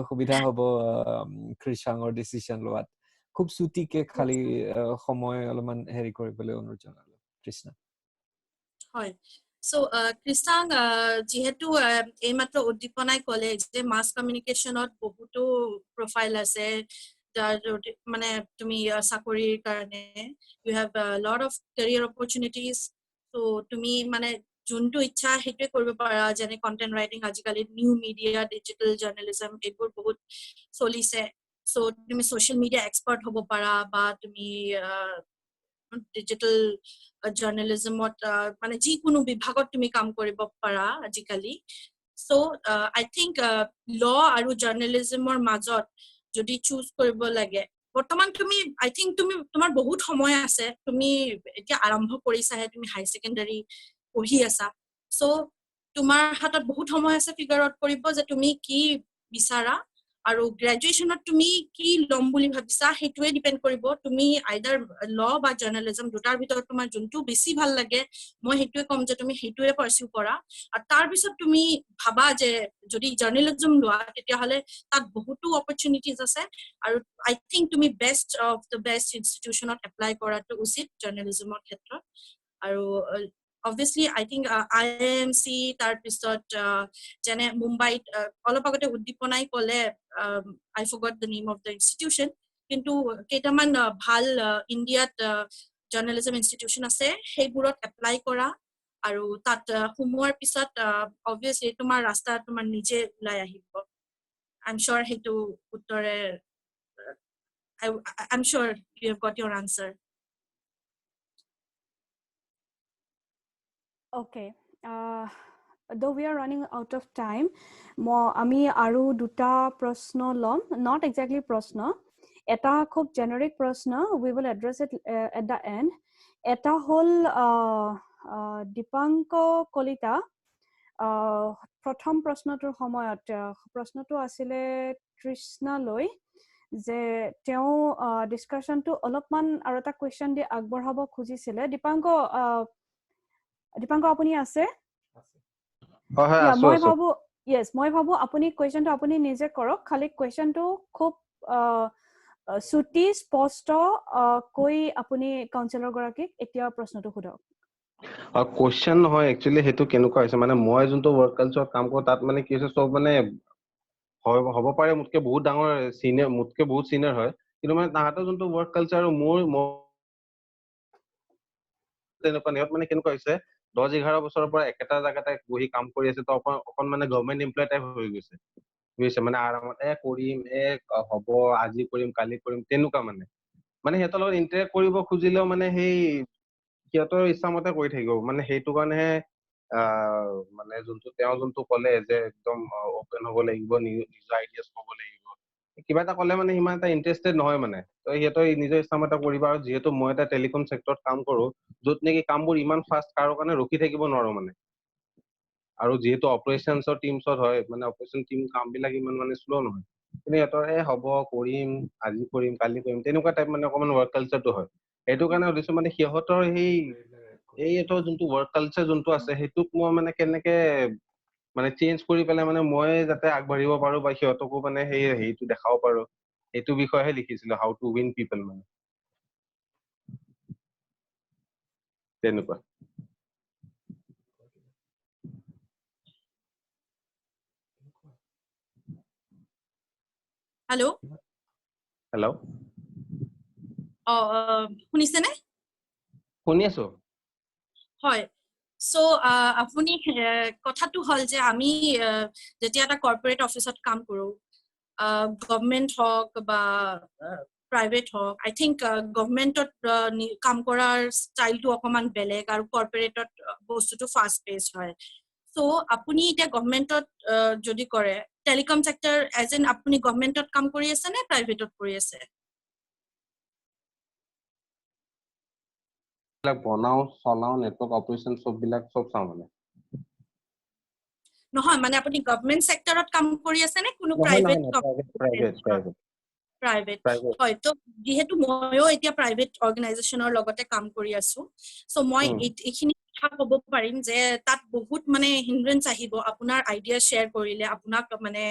সুবিধা হ'ব কৃষাঙৰ ডিসিশন লোৱাত খুব ছুটিকে খালি সময় অলপমান হেৰি কৰিবলৈ অনুৰোধ জনালো তৃষ্ণা হয় So, Krishang, jihetu eimatro uddipanaই kole je mass communicationot bohuto profile ase মানে তুমি চাকৰিৰ কাৰণে you have a lot of career opportunities so তুমি মানে যোনটো ইচ্ছা হেতুৱে কৰিব পাৰা যেনে কন্টেন্ট ৰাইটিং আজিকালি নিউ মিডিয়া ডিজিটাল জাৰ্নালিজম এইবোৰ বহুত চলিছে so তুমি সোশ্যাল মিডিয়া এক্সপাৰ্ট হ'ব পাৰা বা তুমি ডিজিটাল জাৰ্নালিজমত মানে যিকোনো বিভাগত তুমি কাম কৰিব পাৰা আজিকালি সো আই থিংক ল আৰু জাৰ্নালিজমৰ মাজত যদি চুজ কৰিব লাগে বৰ্তমান তুমি আই থিংক তুমি তোমাৰ বহুত সময় আছে তুমি এতিয়া আৰম্ভ কৰিছাহে তুমি হাই সেকেন্ডাৰী পঢ়ি আছা সো তোমাৰ হাতত বহুত সময় আছে ফিগাৰ আউট কৰিব যে তুমি কি বিচাৰা আৰু গ্ৰেজুৱেচনত তুমি কি লম বুলি ভাবিছা হেতুৱে ডিপেন্ড কৰিব তুমি আইদাৰ ল বা জাৰ্নালিজম দুটাৰ ভিতৰত তোমাৰ যোনটো বেছি ভাল লাগে মই হেতুৱে কম যে তুমি হেতুৱে পাৰসিউ কৰা আৰু তাৰ পিছত তুমি ভাবা যে যদি জাৰ্নালিজম লোৱা তেতিয়া হলে তাত বহুতো অপৰচুনিটিজ আছে আৰু আই থিংক তুমি বেষ্ট অফ দ্য বেষ্ট ইনষ্টিটিউচনত এপ্লাই কৰাটো উচিত জাৰ্নালিজমৰ ক্ষেত্ৰত আৰু obviously I think IIMC tar pisot jane Mumbai olop agote uddiponai kole I forgot the name of the institution kintu ketaman bhal India journalism institution ase heiburot apply kora aru tat humuar pisot obviously tumar rasta tumar nije ulai ahibo I'm sure hetu uttore I'm sure you have got your answer. Okay. Though we are running out of time, আমি আৰু দুটা প্ৰশ্ন লম, not exactly প্ৰশ্ন, এটা খুব generic প্ৰশ্ন, we will address it at the end. এটা হ'ল দীপাংক কলিতা, প্ৰথম প্ৰশ্নটোৰ সময়ত, প্ৰশ্নটো আছিলে তৃষ্ণালৈ, যে তেওঁ ডিছকাশ্যনটো অলপমান আৰু এটা কুৱেশ্যন দি আগবঢ়াব খুজিছিলে। দীপাংক আপুনি আছে? মই ভাবো আপুনি কুৱেশ্যনটো আপুনি নিজে কৰক, খালি কুৱেশ্যনটো খুব চুটি স্পষ্ট কৈ আপুনি কাউন্সিলৰ গৰাকীক এতিয়া প্ৰশ্নটো সোধক। কোৱেশ্যন নহয়, একচুৱেলি সেইটো কেনেকুৱা হৈছে মানে মই যোনটো ৱৰ্ক কালচাৰত কাম কৰোঁ তাত মানে কি হৈছে চব মানে হ'ব পাৰে মোতকে বহুত ডাঙৰ চিনিয়ৰ, মোতকে বহুত চিনিয়ৰ হয়, কিন্তু মানে তাহাঁতৰ যোনটো ৱৰ্ক কালচাৰ আৰু মোৰ তেনেকুৱা নিয়ত মানে কেনেকুৱা হৈছে 10-11 বছৰৰ পৰা একেটা জাগাতে বহি কাম কৰি আছে, তো অকণ মানে গভৰ্ণমেণ্ট এমপ্লয় টাইপ হৈ গৈছে বুজিছে, মানে আৰামত কৰিম হ'ব আজি কৰিম কালি কৰিম তেনেকুৱা মানে সিহঁতৰ লগত ইণ্টাৰেক্ট কৰিব খুজিলেও মানে সেই সিহঁতৰ ইচ্ছামতে কৰি থাকিব, মানে সেইটো কাৰণেহে মানে তেওঁ যোনটো ক'লে যে একদম অপেন হ'ব লাগিব, নিজৰ আইডিয়াছ ক'ব লাগিব, কিবা এটা ক'লে মানে সিমান এটা ইণ্টাৰেষ্টেড নহয় মানে, তো সিহঁতৰ নিজৰ ইচ্ছামতে কৰিব। আৰু যিহেতু মই এটা টেলিকম চেক্টৰত কাম কৰোঁ য'ত নেকি কামবোৰ ইমান ফাষ্ট কাৰো কাৰণে ৰখি থাকিব নোৱাৰো মানে, আৰু যিহেতু অপাৰেশ্যনছৰ টিমছত হয় মানে অপাৰেশ্যন টিম কামবিলাক ইমান মানে শ্ল' নহয়, কিন্তু সিহঁতৰ হ'ব কৰিম আজি কৰিম কালি কৰিম তেনেকুৱা টাইপ মানে অকণমান ৱৰ্ক কালচাৰটো হয়। সেইটো কাৰণে সুধিছো মানে সিহঁতৰ এইটো যোনটো ৱৰ্ক কালচাৰ যোনটো আছে সেইটোক মই মানে কেনেকে মানে চেঞ্জ কৰি পেলাই মানে মই যাতে আগবাঢ়িব পাৰো বা সিহঁতকো মানে হেৰিটো দেখাব পাৰো, সেইটো বিষয়েহে লিখিছিলো, হাউ টু উইন পিপল মানে তেনেকুৱা। Hello. শুনিছেনে? শুনি আছো। হয়, সো আপুনি কথাটো হল যে আমি যেতিয়া এটা কৰ্পোৰেট অফিচত কাম কৰো, গভৰ্ণমেণ্ট হওক বা প্ৰাইভেট হওক, আই থিংক গভৰ্ণমেণ্টত কাম কৰাৰ ষ্টাইলটো অকণমান বেলেগ আৰু কৰ্পোৰেটত বস্তুটো ফাষ্ট পেচ হয়। সো আপুনি এতিয়া গভৰ্ণমেণ্টত যদি কৰে, টেলিকম চেক্টৰ এজ এন আপুনি গভৰ্ণমেণ্টত কাম কৰি আছে নে প্ৰাইভেটত কৰি আছে? বনাও চলাও নেটৱৰ্ক অপাৰেশ্যন চব চাওঁ মানে। নহয় মানে আপুনি গভৰ্ণমেণ্ট চেক্টৰত কাম কৰি আছে নে কোনো প্ৰাইভেট? হয়, তো যিহেতু ময়ো এতিয়া প্ৰাইভেট অৰ্গেনাইজেশ্যনৰ লগতে কাম কৰি আছো, চ' মই এইখিনি কথা ক'ব পাৰিম যে তাত বহুত মানে হিণ্ড্ৰেঞ্চ আহিব আপোনাৰ আইডিয়া শ্বেয়াৰ কৰিলে, আপোনাক মানে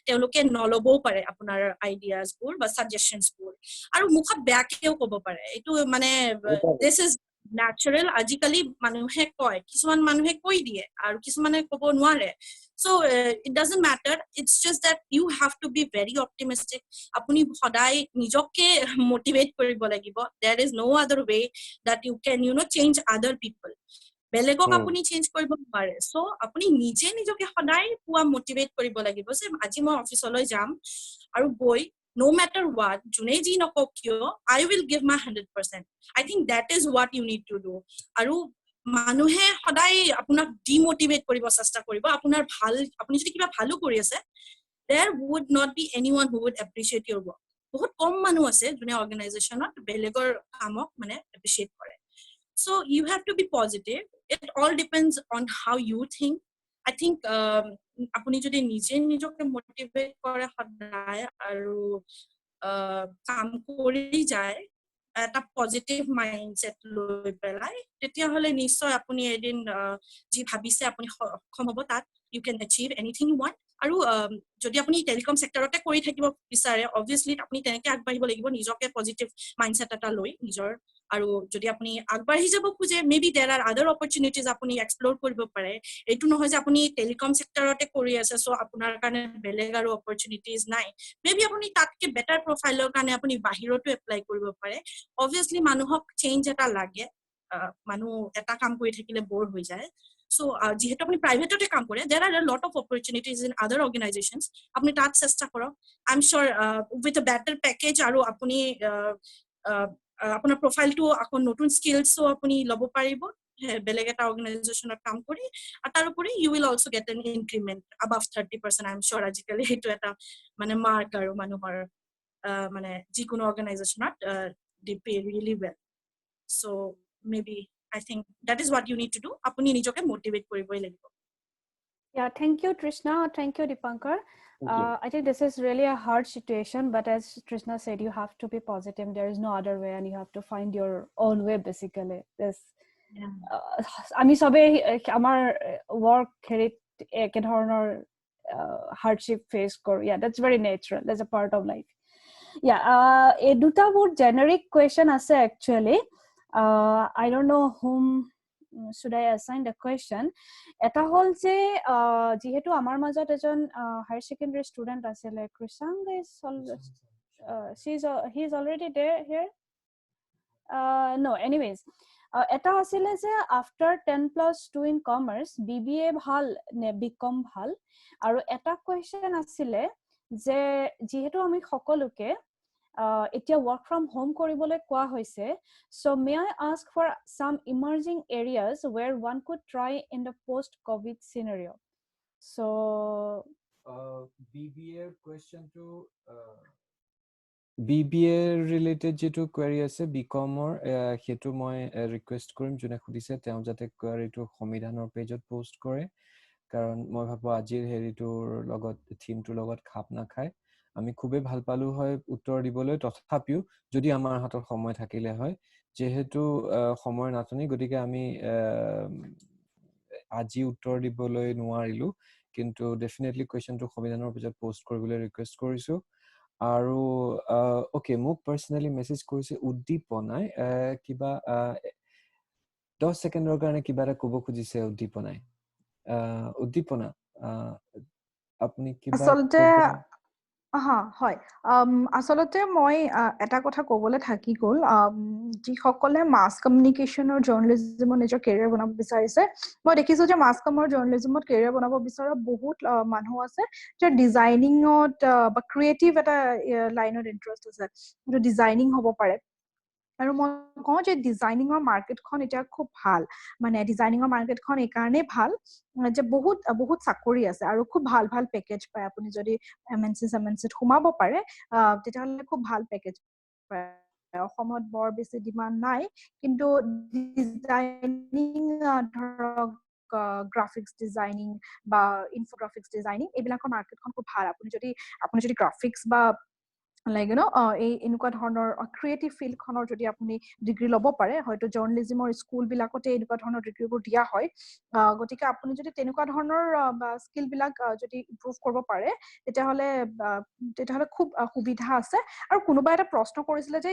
তেওঁলোকে নল'বও পাৰে আপোনাৰ আইডিয়াছবোৰ বা ছাজেশ্যনছবোৰ, আৰু মুখত বেয়াকেও ক'ব পাৰে। এইটো মানে দিছ ইজ নেচাৰেল। আজিকালি মানুহে কয়, কিছুমান মানুহে কৈ দিয়ে আৰু কিছুমানে ক'ব নোৱাৰে। So it doesn't matter, it's just that you have to be very optimistic. Apuni hodai nijoke motivate koribo lagibo. There is no other way that you can change other people. Belegok apuni change koribo nare. So apuni nije nijoke hodai pua motivate koribo lagibo je aji moi office loi jam aru goi no matter what june ji nokok kyo I will give my 100%. I think that is what you need to do. Aru মানুহে সদায় আপোনাক demotivate কৰিব চেষ্টা কৰিব, আপোনাৰ ভাল আপুনি যদি কিবা ভালো কৰি আছে, there would not be anyone who would appreciate your work. বহুত কম মানুহ আছে যোনে অৰ্গেনাইজেশ্যনত বেলেগৰ কামক মানে এপ্ৰিচিয়েট কৰে। So you have to be positive. It all depends on how you think. I think আপুনি যদি নিজে নিজকে মোটিভেট কৰে সদায় আৰু কাম কৰি যায় এটা পজিটিভ মাইন্ডসেট লৈ পেলাই তেতিয়াহলে নিশ্চয় আপুনি এদিন যি ভাবিছে আপুনি সক্ষম হ'ব তাত you can achieve anything you want আৰু যদি আপুনি টেলিকম সেক্টৰতে কৰি থাকিব বিচাৰে obviously আপুনি তেনেকৈ আগবাঢ়িব লাগিব নিজকে পজিটিভ মাইন্ডসেট এটা লৈ নিজৰ আৰু যদি আপুনি আগবাঢ়ি যাব খুজে maybe there are other opportunities আপুনি এক্সপ্লোৰ কৰিব পাৰে এইটো নহয় যে আপুনি টেলিকম সেক্টৰতে কৰি আছে সো আপোনাৰ কাৰণে বেলেগ আৰু অপৰচুনিটিজ নাই মেবি আপুনি তাতকে বেটাৰ প্ৰফাইলৰ কাৰণে আপুনি বাহিৰতো এপ্লাই কৰিব পাৰে obviously মানুহক চেঞ্জ এটা লাগে মানুহ এটা কাম কৰি থাকিলে বৰ হৈ যায় so যেহেতু আপনি প্রাইভেটতে কাম করে there are a lot of opportunities in other organizations আপনি তাত চেষ্টা করো I'm sure with a better package আৰু আপনি আপোনাৰ প্ৰফাইলটো আকৌ নতুন স্কিলসও আপনি লব পাৰিব বেলেগ এটা অৰ্গানাইজেশনত কাম কৰি আৰু তাৰ উপৰি you will also get an increment above 30% I'm sure আজিকালি হেতু এটা মানে মাৰ্ক আৰু মানুহৰ মানে যিকোনো অর্গানাইজেশনত they pay really well so maybe I think that is what you need to do apuni nijoke motivate koriboi lagibo yeah thank you Trishna thank you Dipankar I think this is really a hard situation but as Trishna said you have to be positive there is no other way and you have to find your own way basically this ami sobe amar work herit ek dhoroner hardship face kor yeah that's very natural that's a part of life yeah e duta bur generic question ase actually I don't know whom should I assign the question eta hol je jehetu amar majot ejon higher secondary student asile Krisang is he is already there here no anyways eta asile je after 10+2 in commerce BBA bhal ne BCom bhal aru eta question asile je jehetu ami সকলোকে এতিয়া work from home কৰিবলৈ কোৱা হৈছে so may I ask for some emerging areas where one could try in the post covid scenario so BBA question to BBA related যেটো query আছে BCom or হেতু মই request কৰিম জনে খুদিছে তেওঁ যাতে query টো সংবিধানৰ পেজত পোষ্ট কৰে কাৰণ মই ভাবো আজিৰ হেৰিটোৰ লগত থিমটোৰ লগত খাপ না খায় আমি খুবে ভাল পালো হয় উত্তৰ দিবলৈ তথাপিও যদি আমাৰ হাতত সময় থাকিলে হয় যেহেতু সময় নাটনি গতিকে আমি আজি উত্তৰ দিবলৈ নোৱাৰিলো কিন্তু ডেফিনেটলি কোৱেশ্চনটো সংবিধানৰ পেজত পোষ্ট কৰিবলৈ ৰিকুৱেষ্ট কৰিছো আৰু ওকে মোক পাৰ্সোনালি মেসেজ কৰিছে উদ্দীপনাই কিবা 10 সেকেন্ডৰ কাৰণে কিবা এটা ক'ব খুজিছে উদ্দীপনা আপুনি কিবা আসলতে হয় আসলতে মই এটা কথা ক'বলৈ থাকি গ'ল যিসকলে মাছ কমিউনিকেশ্যনৰ জাৰ্নালিজমত নিজৰ কেৰিয়াৰ বনাব বিচাৰিছে মই দেখিছো যে মাছ কমৰ জাৰ্নালিজমত কেৰিয়াৰ বনাব বিচৰা বহুত মানুহ আছে যে ডিজাইনিঙত বা ক্ৰিয়েটিভ এটা লাইনত ইন্টাৰেষ্ট আছে যে ডিজাইনিং হ'ব পাৰে আৰু মই কওঁ যে ডিজাইনিঙৰ মাৰ্কেটখন এতিয়া খুব ভাল মানে ডিজাইনিঙৰ মাৰ্কেটখন এই কাৰণে ভাল যে বহুত চাকৰি আছে আৰু খুব ভাল ভাল পেকেজ পায় আপুনি যদি এমএনসিত সোমাব পাৰে তেতিয়াহ'লে খুব ভাল পেকেজ পায় অসমত বৰ বেছি ডিমাণ্ড নাই কিন্তু ডিজাইনিং ধৰক গ্ৰাফিক্স ডিজাইনিং বা ইনফোগ্ৰাফিক্স ডিজাইনিং এইবিলাকৰ মাৰ্কেটখন খুব ভাল আপুনি যদি গ্ৰাফিক্স বা like you know এই এনেকুৱা ধৰণৰ ক্ৰিয়েটিভ ফিল্ডখনৰ যদি আপুনি ডিগ্ৰী ল'ব পাৰে হয়তো জাৰ্নালিজমৰ স্কুল বিলাকতে এনেকুৱা ধৰণৰ ডিগ্ৰীবোৰ দিয়া হয় গতিকে আপুনি যদি তেনেকুৱা ধৰণৰ স্কিল বিলাক যদি ইমপ্ৰুভ কৰিব পাৰে তেতিয়াহ'লে খুব সুবিধা আছে আৰু কোনোবা এটা প্ৰশ্ন কৰিছিলে যে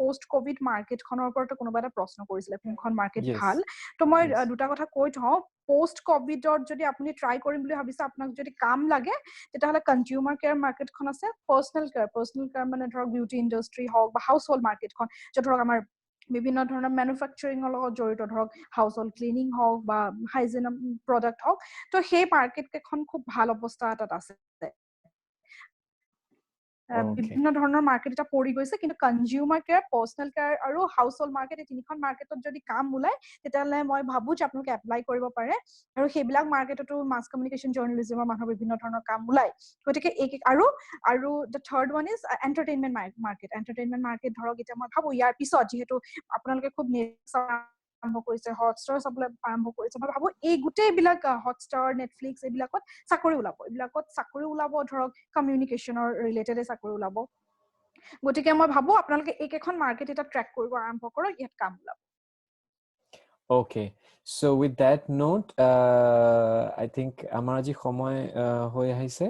পোষ্ট কোভিড মাৰ্কেটখনৰ ওপৰত কোনোবা এটা প্ৰশ্ন কৰিছিলে কোনখন মাৰ্কেট ভাল তো মই দুটা কথা কৈ থওঁ পোষ্ট কোভিডত যদি আপুনি ট্ৰাই কৰিম বুলি ভাবিছে আপোনাক যদি কাম লাগে তেতিয়াহ'লে কনজিউমাৰ কেয়াৰ মাৰ্কেটখন আছে পাৰ্সোনেল কেয়াৰ মানে ধৰক বিউটি ইণ্ডাষ্ট্ৰি হওক বা হাউচ হোল্ড মাৰ্কেটখন যে ধৰক আমাৰ বিভিন্ন ধৰণৰ মেনুফেকচাৰিঙৰ লগত জড়িত ধৰক হাউচ হোল্ড ক্লিনিং হওক বা হাইজিন প্ৰডাক্ট হওক তো সেই মাৰ্কেট কেইখন খুব ভাল অৱস্থা এটাত আছে বিভিন্ন ধৰণৰ মাৰ্কেট এটা পৰি গৈছে কিন্তু কনজিউমাৰ কেয়াৰ পাৰ্সোনেল কেয়াৰ আৰু হাউচ হোল্ড মাৰ্কেট এই তিনিখন মাৰ্কেটত যদি কাম ওলাই তেতিয়াহ'লে মই ভাবো যে আপোনালোকে এপ্লাই কৰিব পাৰে আৰু সেইবিলাক মাৰ্কেটতো মাছ কমিউনিকেশ্যন জাৰ্নালিজমৰ মানুহৰ বিভিন্ন ধৰণৰ কাম ওলাই গতিকে আৰু the third one is entertainment market ধৰক এতিয়া মই ভাবো ইয়াৰ পিছত যিহেতু আপোনালোকে খুব আৰম্ভ কৰিছে, হটষ্টাৰ চাবলৈ আৰম্ভ কৰিছে। মই ভাবো এই গোটেইবিলাক হটষ্টাৰ, নেটফ্লিক্স এইবিলাকত চাকৰি ওলাব, এইবিলাকত চাকৰি ওলাব, ধৰক কমিউনিকেশ্যনৰ ৰিলেটেডে চাকৰি ওলাব। গতিকে মই ভাবো আপোনালোকে এইকেইখন মাৰ্কেট এটা ট্ৰেক কৰিব আৰম্ভ কৰক, ইয়াত কাম ওলাব। Okay, so with that note, I think আমাৰ আজি সময় হৈ আহিছে,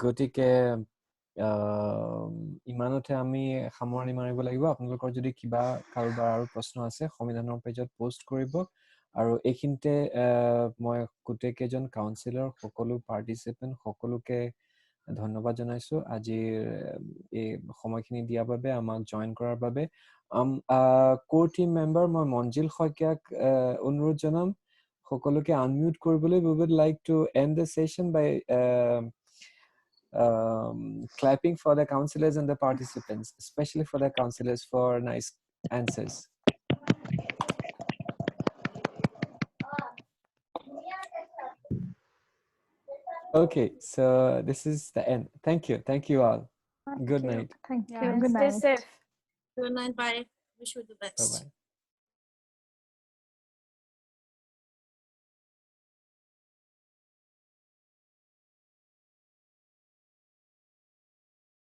গতিকে ইমানতে আমি সামৰণি মাৰিব লাগিব। আপোনালোকৰ যদি কিবা কাৰোবাৰ আৰু প্ৰশ্ন আছে সংবিধানৰ পেজত পোষ্ট কৰিব, আৰু এইখিনিতে মই গোটেইকেইজন কাউন্সিলৰ, সকলো পাৰ্টিচিপেণ্ট, সকলোকে ধন্যবাদ জনাইছো আজিৰ এই সময়খিনি দিয়াৰ বাবে, আমাক জইন কৰাৰ বাবে। কোৰ টিম মেম্বাৰ মই মঞ্জিল শইকীয়াক অনুৰোধ জনাম সকলোকে আনমিউট কৰিবলৈ। We would like to end the session by clapping for the counselors and the participants, especially for the counselors for nice answers. Okay, so this is the end. Thank you all. Good night. Thank you. Yeah, and Good stay night. safe. Good night. Bye. Wish you the best. Bye bye.